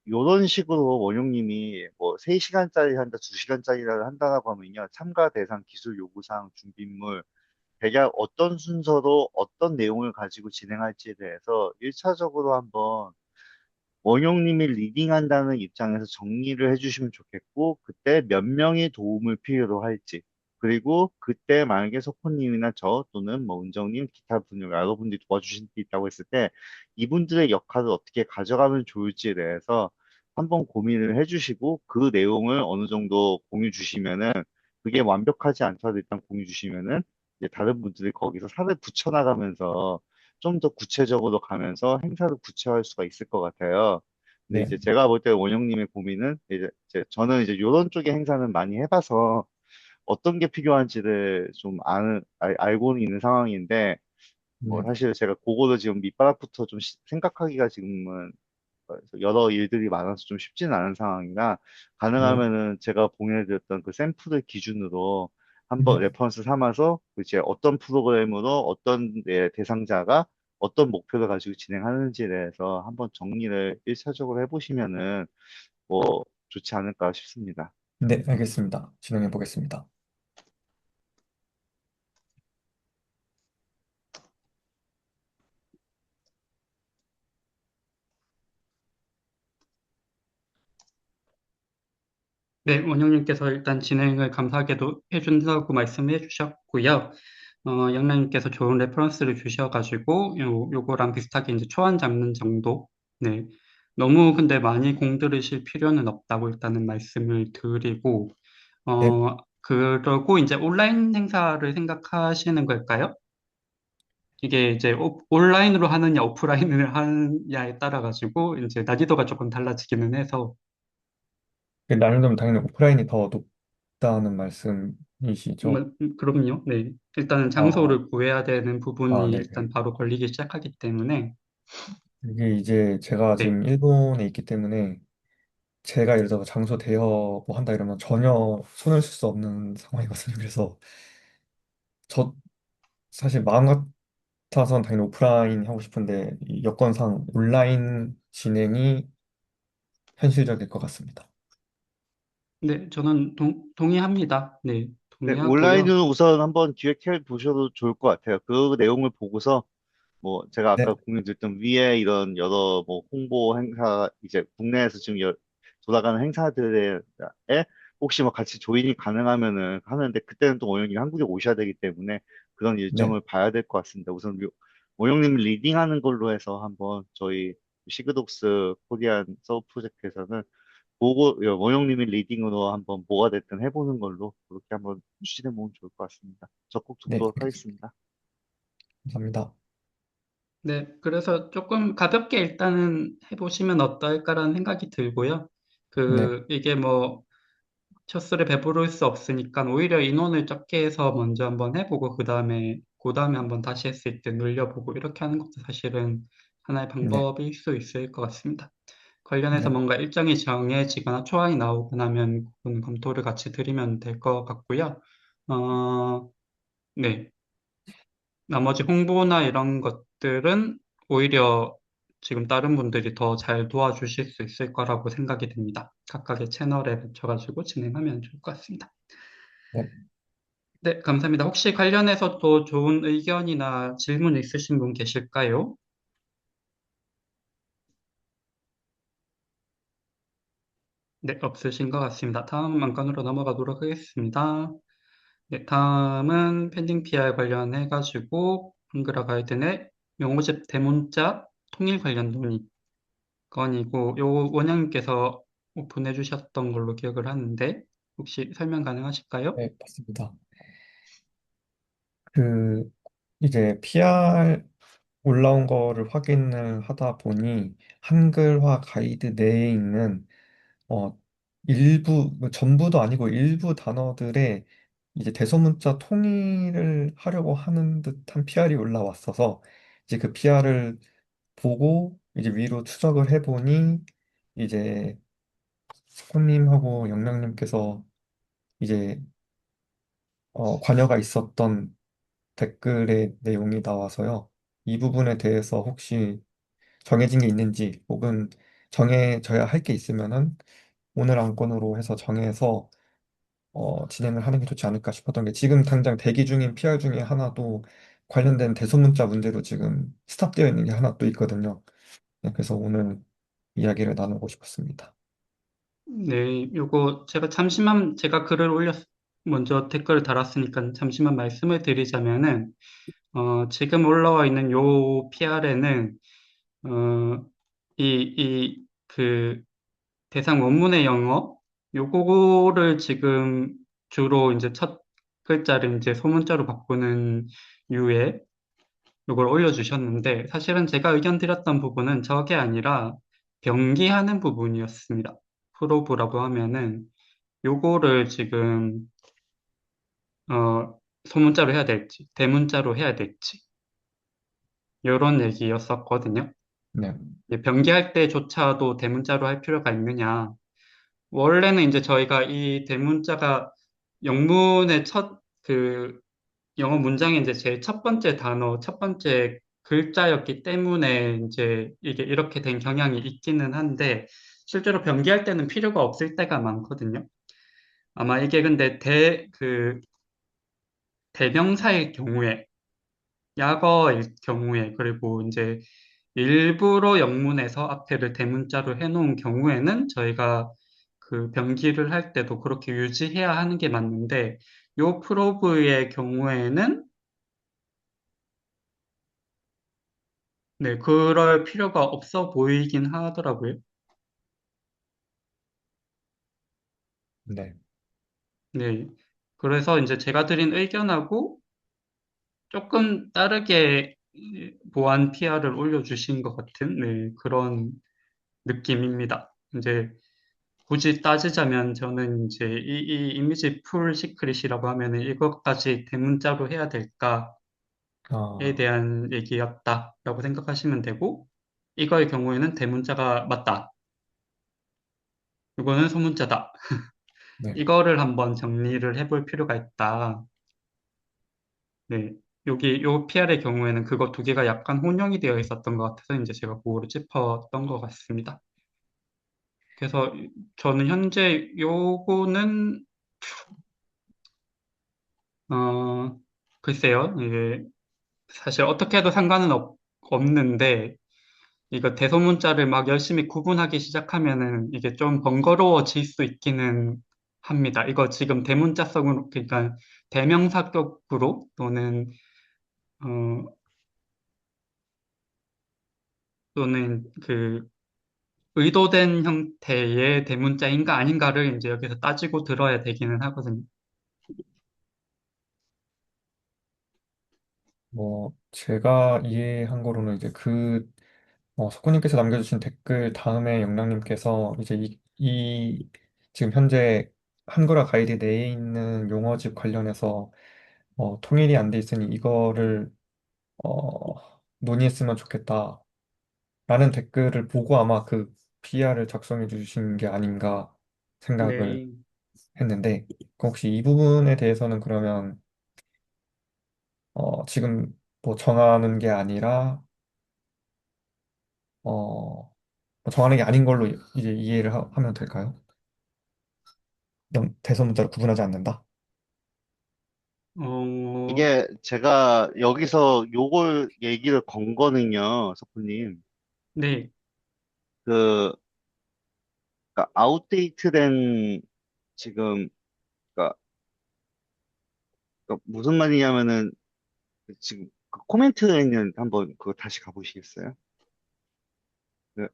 요런 식으로 원용님이 뭐 3시간짜리 한다, 2시간짜리를 한다고 하면요. 참가 대상, 기술 요구사항, 준비물, 대략 어떤 순서로 어떤 내용을 가지고 진행할지에 대해서 1차적으로 한번 원용님이 리딩한다는 입장에서 정리를 해주시면 좋겠고, 그때 몇 명의 도움을 필요로 할지, 그리고 그때 만약에 석호님이나 저 또는 뭐 은정님, 기타 분들, 여러분들이 도와주실 수 있다고 했을 때, 이분들의 역할을 어떻게 가져가면 좋을지에 대해서 한번 고민을 해주시고, 그 내용을 어느 정도 공유 주시면은, 그게 완벽하지 않더라도 일단 공유 주시면은, 이제 다른 분들이 거기서 살을 붙여나가면서 좀 더 구체적으로 가면서 행사를 구체화할 수가 있을 것 같아요. 근데 네, 이제 제가 볼 때 원영님의 고민은 저는 이제 요런 쪽의 행사는 많이 해봐서 어떤 게 필요한지를 좀 알고는 있는 상황인데 뭐 네, 사실 제가 그거를 지금 밑바닥부터 좀 생각하기가 지금은 여러 일들이 많아서 좀 쉽지는 않은 상황이라 네, 가능하면은 제가 공유해드렸던 그 샘플을 기준으로 한번 네, 레퍼런스 삼아서 이제 어떤 프로그램으로 어떤 대상자가 어떤 목표를 가지고 진행하는지에 대해서 한번 정리를 1차적으로 해보시면은 뭐 좋지 않을까 싶습니다. 네, 알겠습니다. 진행해 보겠습니다. 네, 원영님께서 일단 진행을 감사하게도 해준다고 말씀해 주셨고요. 영란님께서 좋은 레퍼런스를 주셔가지고, 요거랑 비슷하게 이제 초안 잡는 정도? 네. 너무 근데 많이 공들이실 필요는 없다고 일단은 말씀을 드리고, 네, 그러고 이제 온라인 행사를 생각하시는 걸까요? 이게 이제 온라인으로 하느냐, 오프라인으로 하느냐에 따라 가지고 이제 난이도가 조금 달라지기는 해서, 그 나름대로 당연히 오프라인이 더 높다는 말씀이시죠? 그럼요. 네. 일단은 아, 장소를 구해야 되는 부분이 일단 네네. 바로 걸리기 시작하기 때문에, 이게 이제 제가 네. 지금 일본에 있기 때문에 제가 예를 들어 장소 대여 뭐 한다 이러면 전혀 손을 쓸 수 없는 상황이거든요. 그래서 저 사실 마음 같아서는 당연히 오프라인 하고 싶은데 이 여건상 온라인 진행이 현실적일 것 같습니다. 네, 저는 동의합니다. 네, 네, 동의하고요. 온라인으로 우선 한번 기획해 보셔도 좋을 것 같아요. 그 내용을 보고서 뭐 제가 네, 아까 공유드렸던 위에 이런 여러 뭐 홍보 행사 이제 국내에서 지금 돌아가는 행사들에 혹시 뭐 같이 조인이 가능하면은 하는데 그때는 또 원영님 한국에 오셔야 되기 때문에 그런 네, 일정을 봐야 될 것 같습니다. 우선 원영님이 리딩하는 걸로 해서 한번 저희 시그독스 코리안 서브 프로젝트에서는 보고 원영님이 리딩으로 한번 뭐가 됐든 해보는 걸로 그렇게 한번 추진해 보면 좋을 것 같습니다. 적극 네, 돕도록 알겠습니다. 하겠습니다. 감사합니다. 네, 그래서 조금 가볍게 일단은 해보시면 어떨까라는 생각이 들고요. 네, 이게 뭐, 첫술에 배부를 수 없으니까 오히려 인원을 적게 해서 먼저 한번 해보고, 그 다음에 한번 다시 했을 때 늘려보고, 이렇게 하는 것도 사실은 하나의 네, 방법일 수 있을 것 같습니다. 관련해서 네, 뭔가 일정이 정해지거나 초안이 나오고 나면 그건 검토를 같이 드리면 될 것 같고요. 어, 네. 나머지 홍보나 이런 것들은 오히려 지금 다른 분들이 더 잘 도와주실 수 있을 거라고 생각이 됩니다. 각각의 채널에 붙여가지고 진행하면 좋을 것 같습니다. 네. 네, 감사합니다. 혹시 관련해서 또 좋은 의견이나 질문 있으신 분 계실까요? 네, 없으신 것 같습니다. 다음 안건으로 넘어가도록 하겠습니다. 네, 다음은 펜딩 PR 관련해가지고 한글화 가이드의 용어집 대문자 통일 관련 논의 건이고, 요 원장님께서 오픈해 주셨던 걸로 기억을 하는데, 혹시 설명 가능하실까요? 네, 맞습니다. 그 이제 PR 올라온 거를 확인을 하다 보니 한글화 가이드 내에 있는 어 일부 뭐 전부도 아니고 일부 단어들의 이제 대소문자 통일을 하려고 하는 듯한 PR이 올라왔어서 이제 그 PR을 보고 이제 위로 추적을 해보니 이제 스코님하고 영랑님께서 이제 관여가 있었던 댓글의 내용이 나와서요. 이 부분에 대해서 혹시 정해진 게 있는지 혹은 정해져야 할 게 있으면은 오늘 안건으로 해서 정해서 진행을 하는 게 좋지 않을까 싶었던 게 지금 당장 대기 중인 PR 중에 하나도 관련된 대소문자 문제로 지금 스탑되어 있는 게 하나 또 있거든요. 네, 그래서 오늘 이야기를 나누고 싶었습니다. 네, 요거 제가 글을 먼저 댓글을 달았으니까 잠시만 말씀을 드리자면은, 지금 올라와 있는 요 PR에는, 어, 그 대상 원문의 영어, 요거를 지금 주로 이제 첫 글자를 이제 소문자로 바꾸는 유의 요걸 올려주셨는데, 사실은 제가 의견 드렸던 부분은 저게 아니라 병기하는 부분이었습니다. 프로브라고 하면은 요거를 지금 소문자로 해야 될지 대문자로 해야 될지 요런 얘기였었거든요. 네, 이제 병기할 때조차도 대문자로 할 필요가 있느냐. 원래는 이제 저희가 이 대문자가 영문의 영어 문장의 이제 제일 첫 번째 단어, 첫 번째 글자였기 때문에 이제 이게 이렇게 된 경향이 있기는 한데, 실제로 변기할 때는 필요가 없을 때가 많거든요. 아마 이게 근데 대명사일 경우에, 약어일 경우에, 그리고 이제 일부러 영문에서 앞에를 대문자로 해놓은 경우에는 저희가 그 변기를 할 때도 그렇게 유지해야 하는 게 맞는데, 요 프로브의 경우에는 네, 그럴 필요가 없어 보이긴 하더라고요. 네, 네. 그래서 이제 제가 드린 의견하고 조금 다르게 보안 PR을 올려주신 것 같은 네, 그런 느낌입니다. 이제 굳이 따지자면 저는 이제 이 이미지 풀 시크릿이라고 하면은 이것까지 대문자로 해야 될까에 아, 대한 얘기였다라고 생각하시면 되고, 이거의 경우에는 대문자가 맞다. 이거는 소문자다. 네. 이거를 한번 정리를 해볼 필요가 있다. 네. 요 PR의 경우에는 그거 두 개가 약간 혼용이 되어 있었던 것 같아서 이제 제가 그거를 짚었던 것 같습니다. 그래서 저는 현재 요거는, 어, 글쎄요. 이게 사실 어떻게 해도 상관은 없는데, 이거 대소문자를 막 열심히 구분하기 시작하면은 이게 좀 번거로워질 수 있기는 합니다. 이거 지금 대문자성으로, 그러니까 대명사격으로 어, 또는 그 의도된 형태의 대문자인가 아닌가를 이제 여기서 따지고 들어야 되기는 하거든요. 뭐, 제가 이해한 거로는 이제 석구님께서 남겨주신 댓글 다음에 영랑님께서 이제 지금 현재 한글화 가이드 내에 있는 용어집 관련해서 통일이 안 돼 있으니 이거를 논의했으면 좋겠다라는 댓글을 보고 아마 그 PR을 작성해 주신 게 아닌가 생각을 네. 했는데 그 혹시 이 부분에 대해서는 그러면 지금 뭐 정하는 게 아니라 뭐 정하는 게 아닌 걸로 이제 이해를 하면 될까요? 대소문자로 구분하지 않는다? 어, 이게 제가 여기서 요걸 얘기를 건 거는요, 석훈님. 네, 그, 그러니까 아웃데이트된 지금, 그러니까, 무슨 말이냐면은 지금 그 코멘트에 있는 한번 그거 다시 가보시겠어요? 그,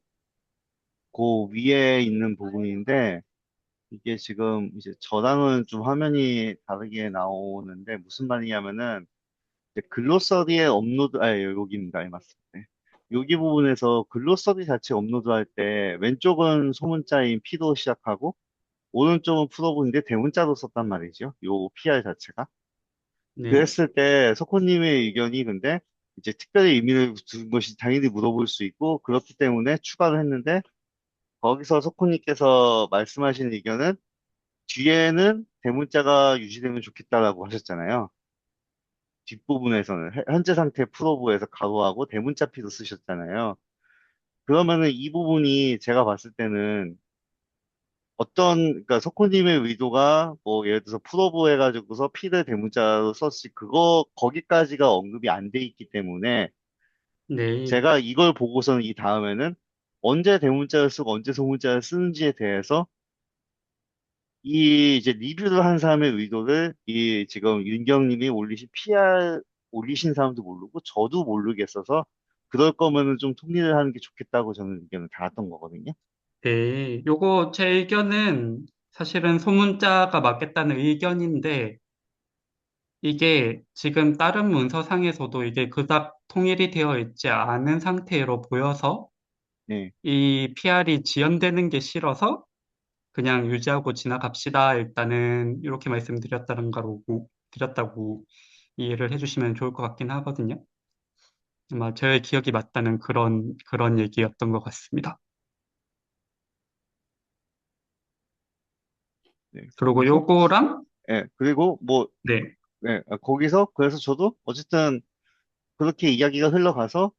그 위에 있는 부분인데 이게 지금 이제 저랑은 좀 화면이 다르게 나오는데 무슨 말이냐면은 이제 글로서리에 업로드, 여기입니다. 맞습니다. 네. 여기 부분에서 글로서리 자체 업로드할 때 왼쪽은 소문자인 P로 시작하고 오른쪽은 풀어보는데 대문자로 썼단 말이죠. 요 PR 자체가. 네, 그랬을 때 석호님의 의견이 근데 이제 특별히 의미를 둔 것이 당연히 물어볼 수 있고 그렇기 때문에 추가를 했는데 거기서 석호님께서 말씀하신 의견은 뒤에는 대문자가 유지되면 좋겠다라고 하셨잖아요. 뒷부분에서는 현재 상태 프로브에서 가로하고 대문자 피도 쓰셨잖아요. 그러면은 이 부분이 제가 봤을 때는 그러니까 석호님의 의도가 뭐 예를 들어서 프로브 해가지고서 피를 대문자로 썼지 거기까지가 언급이 안 돼 있기 때문에 네, 제가 이걸 보고서는 이 다음에는 언제 대문자를 쓰고 언제 소문자를 쓰는지에 대해서 이 이제 리뷰를 한 사람의 의도를 이 지금 윤경님이 올리신 사람도 모르고 저도 모르겠어서 그럴 거면은 좀 통일을 하는 게 좋겠다고 저는 의견을 달았던 거거든요. 네. 요거 제 의견은 사실은 소문자가 맞겠다는 의견인데, 이게 지금 다른 문서상에서도 이게 그닥 통일이 되어 있지 않은 상태로 보여서 네, 이 PR이 지연되는 게 싫어서 그냥 유지하고 지나갑시다. 일단은 이렇게 드렸다고 이해를 해주시면 좋을 것 같긴 하거든요. 아마 제 기억이 맞다는 그런 얘기였던 것 같습니다. 네. 그리고 그리고 요거랑, 그리고 뭐 네, 거기서 그래서 저도 어쨌든 그렇게 이야기가 흘러가서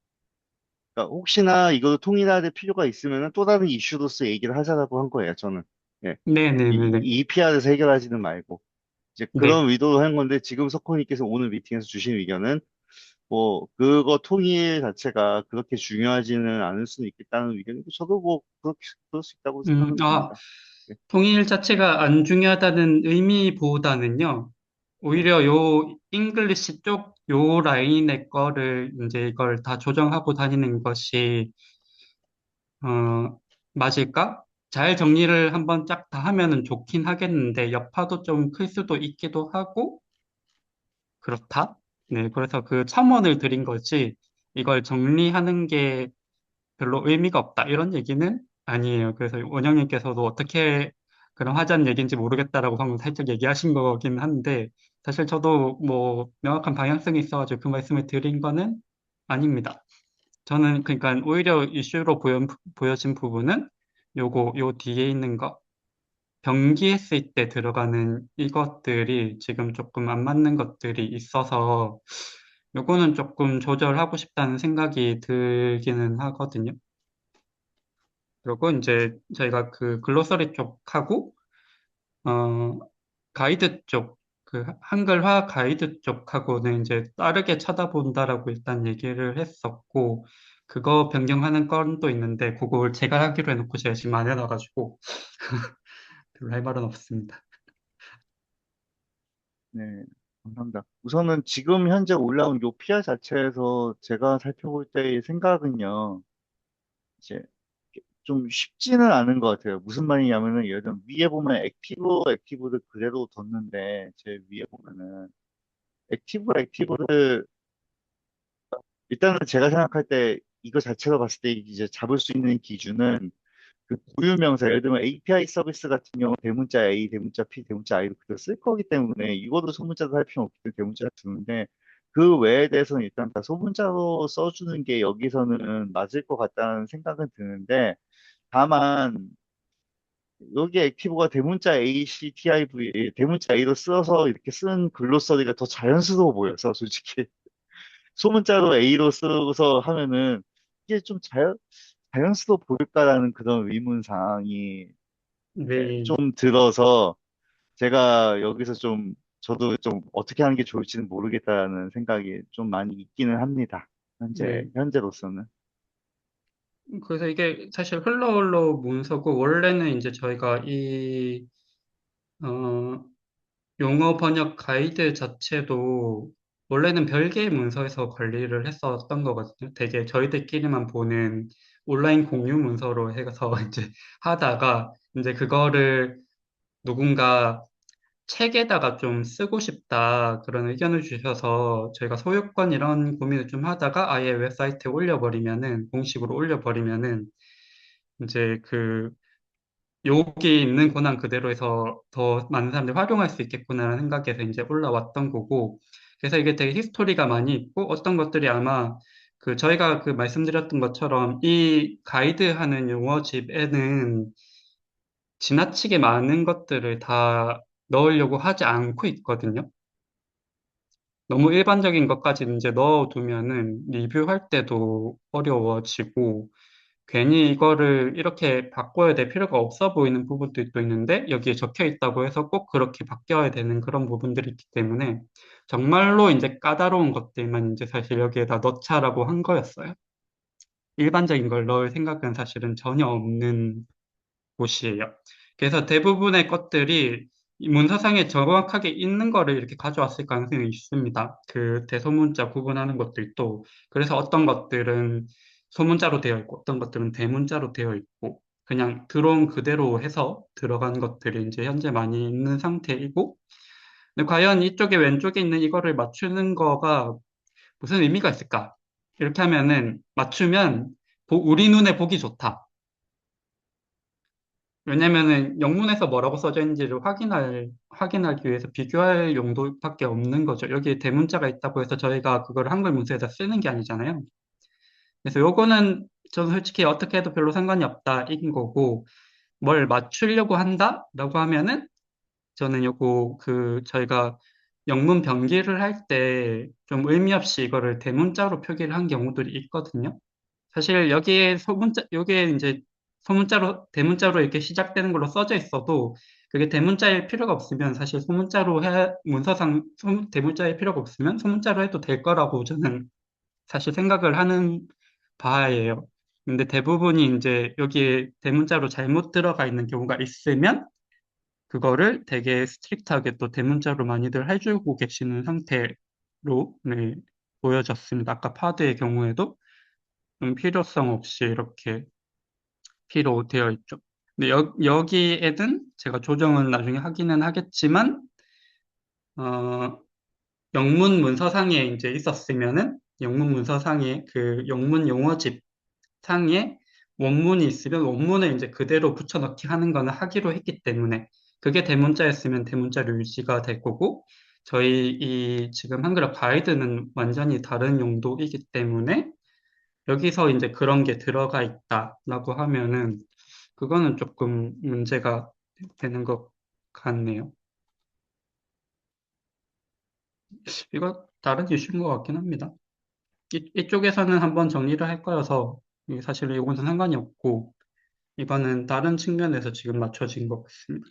그러니까 혹시나 이걸 통일해야 될 필요가 있으면은 또 다른 이슈로서 얘기를 하자라고 한 거예요. 저는 예. 네네네네. 이 PR에서 해결하지는 말고 이제 네, 그런 의도로 한 건데 지금 석호님께서 오늘 미팅에서 주신 의견은 뭐 그거 통일 자체가 그렇게 중요하지는 않을 수는 있겠다는 의견이고 저도 뭐 그럴 수 있다고 생각은 아, 듭니다. 예, 통일 자체가 안 중요하다는 의미보다는요, 네, 오히려 요 잉글리시 쪽 요 라인의 거를 이제 이걸 다 조정하고 다니는 것이 맞을까? 잘 정리를 한번 쫙 다 하면은 좋긴 하겠는데 여파도 좀 클 수도 있기도 하고 그렇다. 네, 그래서 그 첨언을 드린 거지. 이걸 정리하는 게 별로 의미가 없다. 이런 얘기는 아니에요. 그래서 원영님께서도 어떻게 그런 하자는 얘기인지 모르겠다라고 방금 살짝 얘기하신 거긴 한데, 사실 저도 뭐 명확한 방향성이 있어가지고 그 말씀을 드린 거는 아닙니다. 저는 그러니까 오히려 이슈로 보여진 부분은 요 뒤에 있는 거, 병기했을 때 들어가는 이것들이 지금 조금 안 맞는 것들이 있어서 요거는 조금 조절하고 싶다는 생각이 들기는 하거든요. 그리고 이제 저희가 그 글로서리 쪽하고 어 가이드 쪽, 그 한글화 가이드 쪽하고는 이제 다르게 쳐다본다라고 일단 얘기를 했었고, 그거 변경하는 건도 있는데 그걸 제가 하기로 해놓고 제가 지금 안 해놔가지고 별로 할 말은 없습니다. 네, 감사합니다. 우선은 지금 현재 올라온 요 PR 자체에서 제가 살펴볼 때의 생각은요, 이제 좀 쉽지는 않은 것 같아요. 무슨 말이냐면은, 예를 들면 위에 보면 액티브를 그대로 뒀는데, 제 위에 보면은, 액티브를, 일단은 제가 생각할 때, 이거 자체로 봤을 때 이제 잡을 수 있는 기준은 그 고유명사, 예를 들면 API 서비스 같은 경우 대문자 A, 대문자 P, 대문자 I로 그대로 쓸 거기 때문에 이거도 소문자로 할 필요는 없기 때문에 대문자를 두는데 그 외에 대해서는 일단 다 소문자로 써주는 게 여기서는 맞을 것 같다는 생각은 드는데 다만 여기 액티브가 대문자 A, C, T, I, V, 대문자 A로 써서 이렇게 쓴 글로서리가 더 자연스러워 보여서 솔직히 소문자로 A로 써서 하면은 이게 좀 자연스러워 보일까라는 그런 의문사항이 네, 좀 들어서 제가 여기서 좀 저도 좀 어떻게 하는 게 좋을지는 모르겠다는 생각이 좀 많이 있기는 합니다. 네. 현재로서는. 그래서 이게 사실 흘러 문서고, 원래는 이제 저희가 어, 용어 번역 가이드 자체도 원래는 별개의 문서에서 관리를 했었던 거거든요. 되게 저희들끼리만 보는 온라인 공유 문서로 해서 이제 하다가 이제 그거를 누군가 책에다가 좀 쓰고 싶다 그런 의견을 주셔서 저희가 소유권 이런 고민을 좀 하다가 아예 웹사이트에 올려버리면은 공식으로 올려버리면은 이제 그 여기 있는 권한 그대로 해서 더 많은 사람들이 활용할 수 있겠구나라는 생각에서 이제 올라왔던 거고, 그래서 이게 되게 히스토리가 많이 있고, 어떤 것들이 아마 그 저희가 그 말씀드렸던 것처럼 이 가이드 하는 용어집에는 지나치게 많은 것들을 다 넣으려고 하지 않고 있거든요. 너무 일반적인 것까지 이제 넣어두면은 리뷰할 때도 어려워지고, 괜히 이거를 이렇게 바꿔야 될 필요가 없어 보이는 부분들도 있는데 여기에 적혀 있다고 해서 꼭 그렇게 바뀌어야 되는 그런 부분들이 있기 때문에 정말로 이제 까다로운 것들만 이제 사실 여기에다 넣자라고 한 거였어요. 일반적인 걸 넣을 생각은 사실은 전혀 없는 곳이에요. 그래서 대부분의 것들이 이 문서상에 정확하게 있는 거를 이렇게 가져왔을 가능성이 있습니다. 그 대소문자 구분하는 것들도. 그래서 어떤 것들은 소문자로 되어 있고, 어떤 것들은 대문자로 되어 있고, 그냥 들어온 그대로 해서 들어간 것들이 이제 현재 많이 있는 상태이고, 근데 과연 이쪽에 왼쪽에 있는 이거를 맞추는 거가 무슨 의미가 있을까? 이렇게 하면은 맞추면 우리 눈에 보기 좋다. 왜냐면은 영문에서 뭐라고 써져 있는지를 확인하기 위해서 비교할 용도밖에 없는 거죠. 여기 대문자가 있다고 해서 저희가 그걸 한글 문서에다 쓰는 게 아니잖아요. 그래서 요거는 저는 솔직히 어떻게 해도 별로 상관이 없다 이긴 거고, 뭘 맞추려고 한다라고 하면은 저는 요거 그 저희가 영문 병기를 할 때 좀 의미 없이 이거를 대문자로 표기를 한 경우들이 있거든요. 사실 여기에 요게 이제 대문자로 이렇게 시작되는 걸로 써져 있어도 그게 대문자일 필요가 없으면 사실 대문자일 필요가 없으면 소문자로 해도 될 거라고 저는 사실 생각을 하는 바예요. 근데 대부분이 이제 여기에 대문자로 잘못 들어가 있는 경우가 있으면 그거를 되게 스트릭트하게 또 대문자로 많이들 해주고 계시는 상태로 네, 보여졌습니다. 아까 파드의 경우에도 필요성 없이 이렇게 P로 되어 있죠. 근데 여기에는 제가 조정은 나중에 하기는 하겠지만, 어, 영문 문서상에 이제 있었으면은 영문 문서상에 그 영문 용어집 상에 원문이 있으면 원문을 이제 그대로 붙여넣기 하는 거는 하기로 했기 때문에 그게 대문자였으면 대문자로 유지가 될 거고 저희 이 지금 한글화 가이드는 완전히 다른 용도이기 때문에 여기서 이제 그런 게 들어가 있다라고 하면은 그거는 조금 문제가 되는 것 같네요. 이거 다른 이슈인 것 같긴 합니다. 이쪽에서는 한번 정리를 할 거여서 사실 이거는 상관이 없고 이거는 다른 측면에서 지금 맞춰진 것 같습니다.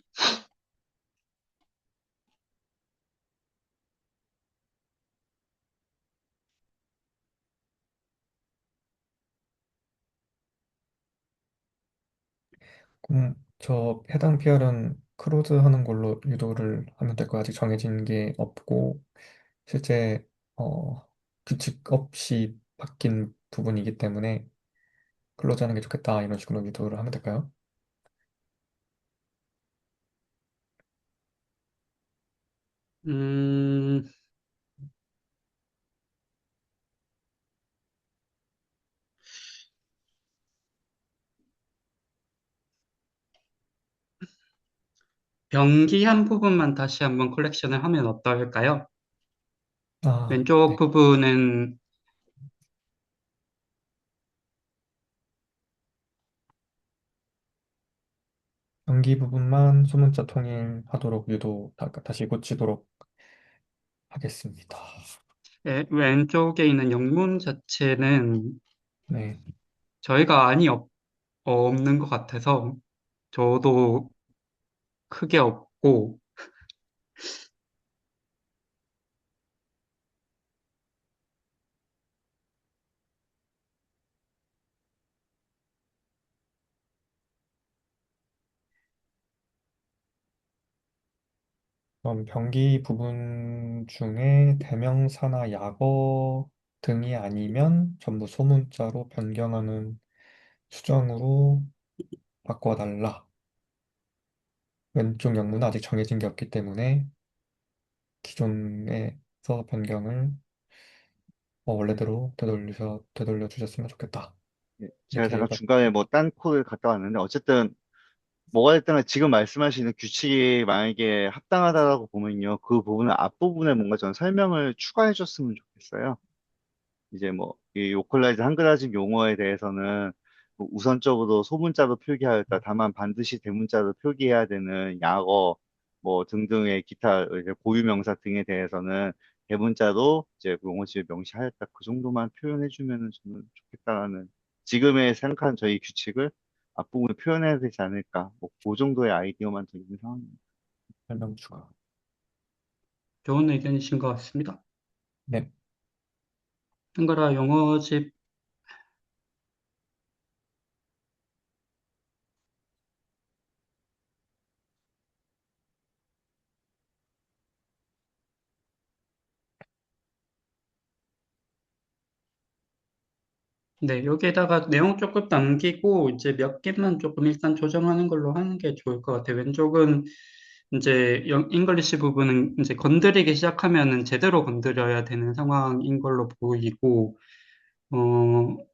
그럼 저 해당 PR은 크로즈 하는 걸로 유도를 하면 될 거야. 아직 정해진 게 없고 실제 어, 규칙 없이 바뀐 부분이기 때문에 클로즈 하는 게 좋겠다 이런 식으로 유도를 하면 될까요? 음, 병기한 부분만 다시 한번 컬렉션을 하면 어떨까요? 아, 왼쪽 네. 부분은 연기 부분만 소문자 통일하도록 유도 다시 고치도록 하겠습니다. 왼쪽에 있는 영문 자체는 네. 저희가 안이 없는 것 같아서 저도 크게 없고 그럼 병기 부분 중에 대명사나 약어 등이 아니면 전부 소문자로 변경하는 수정으로 바꿔달라. 왼쪽 영문은 아직 정해진 게 없기 때문에 기존에서 변경을 원래대로 되돌려 주셨으면 좋겠다. 예, 제가 이렇게 잠깐 중간에 뭐 딴 코를 갔다 왔는데 어쨌든 뭐가 됐든 간에 지금 말씀하시는 규칙이 만약에 합당하다고 보면요. 그 부분은 앞부분에 뭔가 전 설명을 추가해 줬으면 좋겠어요. 이제 뭐, 이 로컬라이즈 한글화집 용어에 대해서는 뭐 우선적으로 소문자로 표기하였다. 다만 반드시 대문자로 표기해야 되는 약어, 뭐 등등의 기타 이제 고유명사 등에 대해서는 대문자로 이제 용어집에 명시하였다. 그 정도만 표현해주면은 저는 좋겠다라는 지금의 생각한 저희 규칙을 앞부분에 표현해야 되지 않을까. 뭐, 그 정도의 아이디어만 더 있는 상황입니다. 설명 추가. 좋은 의견이신 것 같습니다. 네. 한글화 용어집 네, 여기에다가 내용 조금 남기고 이제 몇 개만 조금 일단 조정하는 걸로 하는 게 좋을 것 같아요. 왼쪽은 이제 잉글리시 부분은 이제 건드리기 시작하면은 제대로 건드려야 되는 상황인 걸로 보이고,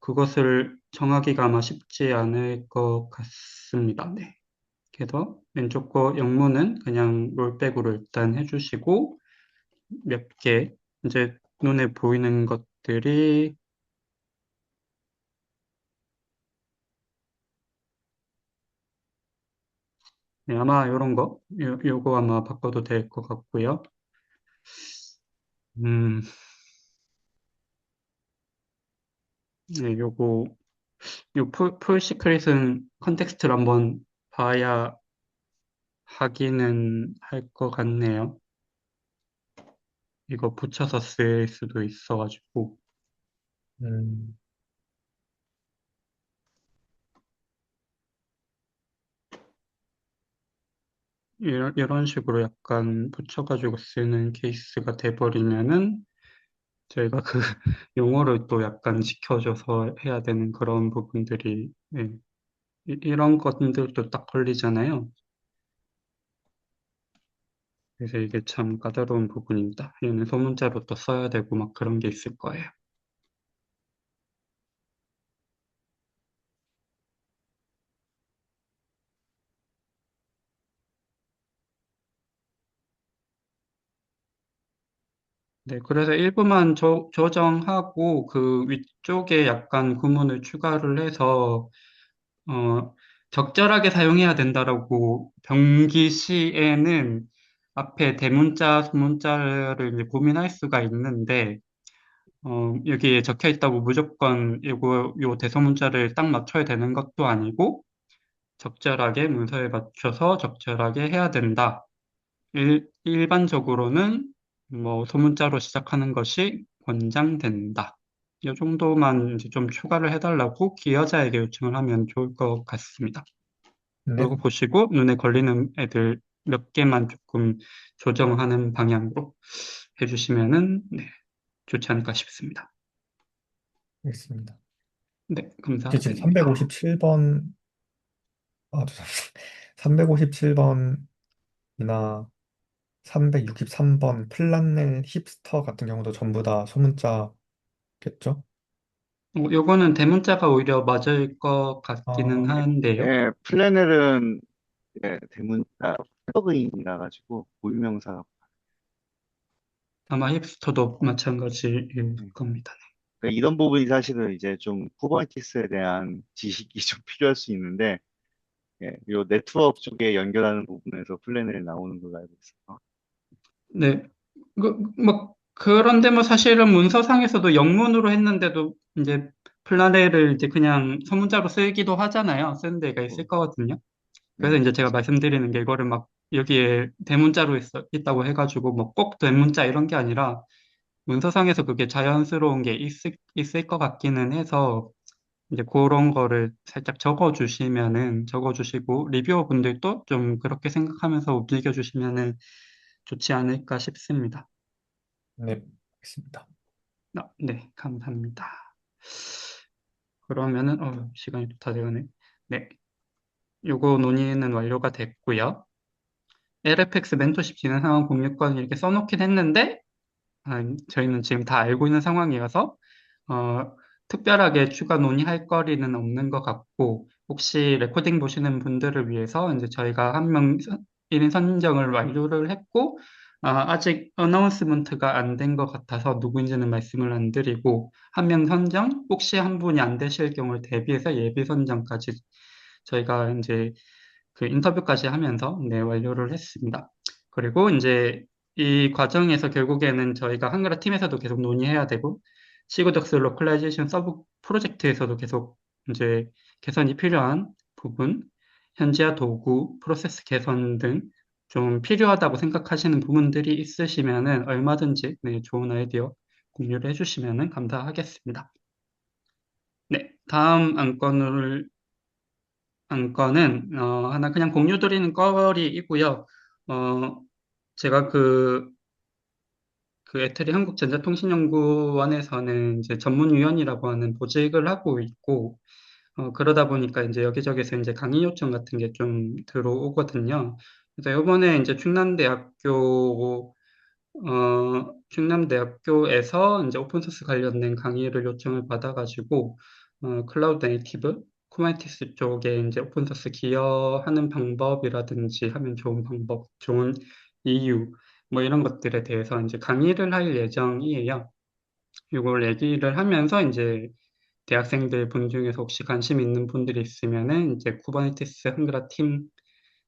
그것을 정하기가 아마 쉽지 않을 것 같습니다. 네. 그래서 왼쪽 거 영문은 그냥 롤백으로 일단 해주시고, 몇 개, 이제 눈에 보이는 것들이, 네, 아마 요런 거, 요거 아마 바꿔도 될 것 같고요. 음, 네, 요 풀 시크릿은 컨텍스트를 한번 봐야 하기는 할 것 같네요. 이거 붙여서 쓸 수도 있어가지고, 음, 이런 식으로 약간 붙여가지고 쓰는 케이스가 돼버리면은, 저희가 그 용어를 또 약간 지켜줘서 해야 되는 그런 부분들이, 예, 이런 것들도 딱 걸리잖아요. 그래서 이게 참 까다로운 부분입니다. 얘는 소문자로 또 써야 되고 막 그런 게 있을 거예요. 네, 그래서 일부만 조정하고 그 위쪽에 약간 구문을 추가를 해서 어, 적절하게 사용해야 된다라고 병기 시에는 앞에 대문자, 소문자를 이제 고민할 수가 있는데 여기에 적혀 있다고 무조건 요 대소문자를 딱 맞춰야 되는 것도 아니고 적절하게 문서에 맞춰서 적절하게 해야 된다. 일반적으로는 뭐 소문자로 시작하는 것이 권장된다. 이 정도만 이제 좀 추가를 해달라고 기여자에게 요청을 하면 좋을 것 같습니다. 네, 그리고 보시고 눈에 걸리는 애들 몇 개만 조금 조정하는 방향으로 해주시면은 네, 좋지 않을까 싶습니다. 알겠습니다. 네, 혹시 지금 감사드립니다. 357번, 죄송합니다. 357번이나 363번 플란넬 힙스터 같은 경우도 전부 다 소문자겠죠? 요거는 대문자가 오히려 맞을 것 같기는 아, 한데요. 예, 플래넬은 예, 대문자 플러그인이라 가지고 고유명사. 아마 힙스터도 마찬가지일 예. 겁니다. 그러니까 이런 부분이 사실은 이제 좀 쿠버네티스에 대한 지식이 좀 필요할 수 있는데, 예, 요 네트워크 쪽에 연결하는 부분에서 플래넬이 나오는 걸로 알고 있어요. 네. 뭐, 그런데 뭐 사실은 문서상에서도 영문으로 했는데도 이제 플라네를 이제 그냥 소문자로 쓰기도 하잖아요. 쓰는 데가 있을 뭐, 거거든요. 그래서 네, 이제 제가 그렇죠. 말씀드리는 게 이거를 막 여기에 대문자로 있다고 해가지고 뭐 꼭 대문자 이런 게 아니라 문서상에서 그게 자연스러운 게 있을 것 같기는 해서 이제 그런 거를 살짝 적어주시고 리뷰어 분들도 좀 그렇게 생각하면서 움직여주시면은 좋지 않을까 싶습니다. 네, 알겠습니다. 네, 감사합니다. 그러면은, 시간이 또 다 되었네. 네, 요거 논의는 완료가 됐고요. LFX 멘토십 진행 상황 공유권 이렇게 써놓긴 했는데, 저희는 지금 다 알고 있는 상황이어서, 어, 특별하게 추가 논의할 거리는 없는 것 같고, 혹시 레코딩 보시는 분들을 위해서 이제 저희가 한 명 1인 선정을 완료를 했고, 아직 어나운스먼트가 안 된 것 같아서 누구인지는 말씀을 안 드리고, 한 명 선정, 혹시 한 분이 안 되실 경우를 대비해서 예비 선정까지 저희가 이제 그 인터뷰까지 하면서 네, 완료를 했습니다. 그리고 이제 이 과정에서 결국에는 저희가 한글화 팀에서도 계속 논의해야 되고, 시고덕스 로컬라이제이션 서브 프로젝트에서도 계속 이제 개선이 필요한 부분, 현지화 도구, 프로세스 개선 등 좀 필요하다고 생각하시는 부분들이 있으시면은 얼마든지 네, 좋은 아이디어 공유를 해주시면은 감사하겠습니다. 네, 다음 안건은 하나 그냥 공유 드리는 거리이고요. 어, 제가 그 에테리 한국전자통신연구원에서는 이제 전문위원이라고 하는 보직을 하고 있고, 그러다 보니까 이제 여기저기서 이제 강의 요청 같은 게 좀 들어오거든요. 그래서 이번에 이제 충남대학교에서 이제 오픈소스 관련된 강의를 요청을 받아가지고, 클라우드 네이티브, 쿠버네티스 쪽에 이제 오픈소스 기여하는 방법이라든지 하면 좋은 방법, 좋은 이유, 뭐 이런 것들에 대해서 이제 강의를 할 예정이에요. 이걸 얘기를 하면서 이제 대학생들 분 중에서 혹시 관심 있는 분들이 있으면은 이제 쿠버네티스 한글화 팀,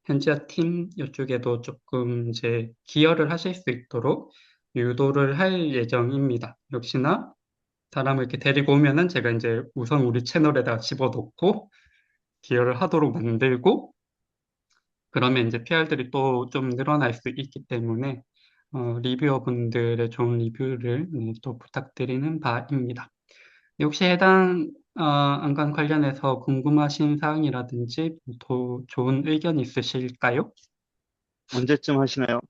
현지화 팀 이쪽에도 조금 이제 기여를 하실 수 있도록 유도를 할 예정입니다. 역시나 사람을 이렇게 데리고 오면은 제가 이제 우선 우리 채널에다 집어넣고 기여를 하도록 만들고 그러면 이제 PR들이 또 좀 늘어날 수 있기 때문에 리뷰어 분들의 좋은 리뷰를 또 부탁드리는 바입니다. 혹시 해당 안건 관련해서 궁금하신 사항이라든지 더 좋은 의견 있으실까요? 언제쯤 하시나요?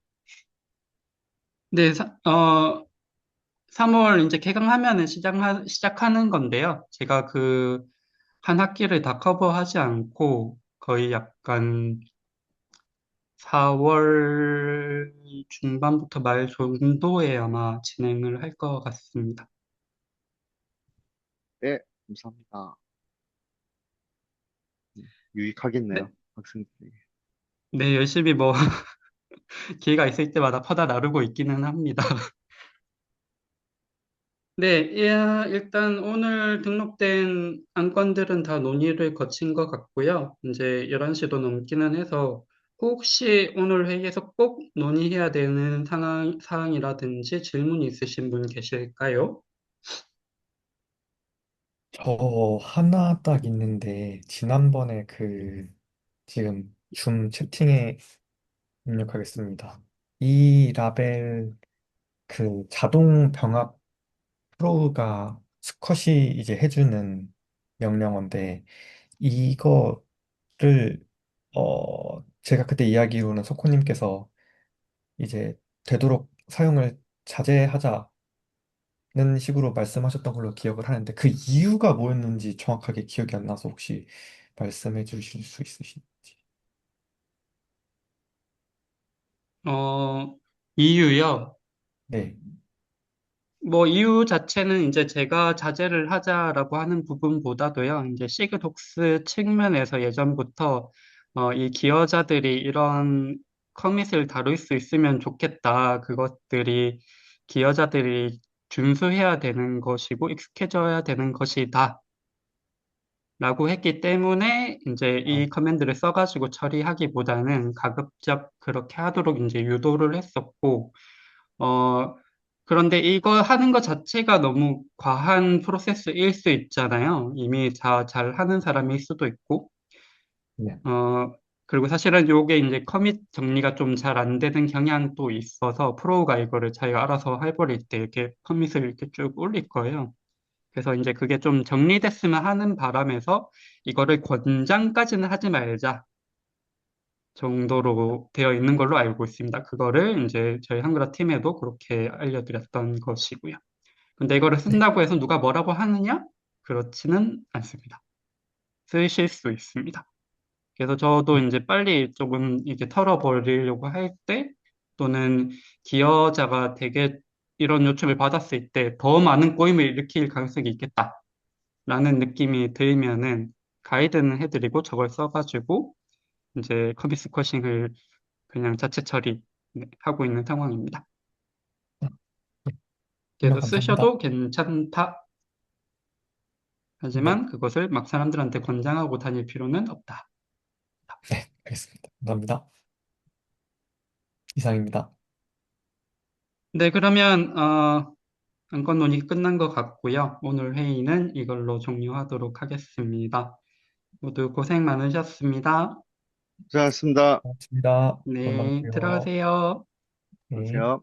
네, 3월 이제 개강하면은 시작하는 건데요. 제가 그 한 학기를 다 커버하지 않고 거의 약간 4월 중반부터 말 정도에 아마 진행을 할 것 같습니다. 네, 감사합니다. 네, 유익하겠네요, 학생들이. 네, 열심히 뭐 기회가 있을 때마다 퍼다 나르고 있기는 합니다. 네, 일단 오늘 등록된 안건들은 다 논의를 거친 것 같고요. 이제 11시도 넘기는 해서 혹시 오늘 회의에서 꼭 논의해야 되는 사항이라든지 질문이 있으신 분 계실까요? 저 하나 딱 있는데, 지난번에 지금 줌 채팅에 입력하겠습니다. 이 라벨 자동 병합 프로가 스컷이 이제 해주는 명령어인데, 이거를, 제가 그때 이야기로는 석호님께서 이제 되도록 사용을 자제하자는 식으로 말씀하셨던 걸로 기억을 하는데, 그 이유가 뭐였는지 정확하게 기억이 안 나서 혹시 말씀해 주실 수 있으신지. 어, 이유요. 네. 뭐 이유 자체는 이제 제가 자제를 하자라고 하는 부분보다도요. 이제 시그독스 측면에서 예전부터 이 기여자들이 이런 커밋을 다룰 수 있으면 좋겠다. 그것들이 기여자들이 준수해야 되는 것이고 익숙해져야 되는 것이다. 라고 했기 때문에 이제 아, 이 커맨드를 써가지고 처리하기보다는 가급적 그렇게 하도록 이제 유도를 했었고, 어, 그런데 이거 하는 것 자체가 너무 과한 프로세스일 수 있잖아요. 이미 잘 하는 사람일 수도 있고, 네. 어, 그리고 사실은 요게 이제 커밋 정리가 좀 잘 안 되는 경향도 있어서 프로가 이거를 자기가 알아서 해버릴 때 이렇게 커밋을 이렇게 쭉 올릴 거예요. 그래서 이제 그게 좀 정리됐으면 하는 바람에서 이거를 권장까지는 하지 말자 정도로 되어 있는 걸로 알고 있습니다. 그거를 이제 저희 한글화 팀에도 그렇게 알려드렸던 것이고요. 근데 이거를 네. 쓴다고 해서 누가 뭐라고 하느냐? 그렇지는 않습니다. 쓰실 수 있습니다. 그래서 저도 네. 이제 빨리 조금 이게 털어버리려고 할 때, 또는 기여자가 되게 이런 요청을 받았을 때 더 많은 꼬임을 일으킬 가능성이 있겠다라는 느낌이 들면은 가이드는 해드리고 저걸 써가지고 이제 커비스 커싱을 그냥 자체 처리하고 있는 상황입니다. 네. 설명 그래서 감사합니다. 쓰셔도 괜찮다. 네. 하지만 그것을 막 사람들한테 권장하고 다닐 필요는 없다. 네. 알겠습니다. 감사합니다. 이상입니다. 네, 그러면 안건 논의 끝난 것 같고요. 오늘 회의는 이걸로 종료하도록 하겠습니다. 모두 고생 많으셨습니다. 고생하셨습니다. 고맙습니다. 돈 네, 많으세요. 들어가세요. 네. 안녕하세요.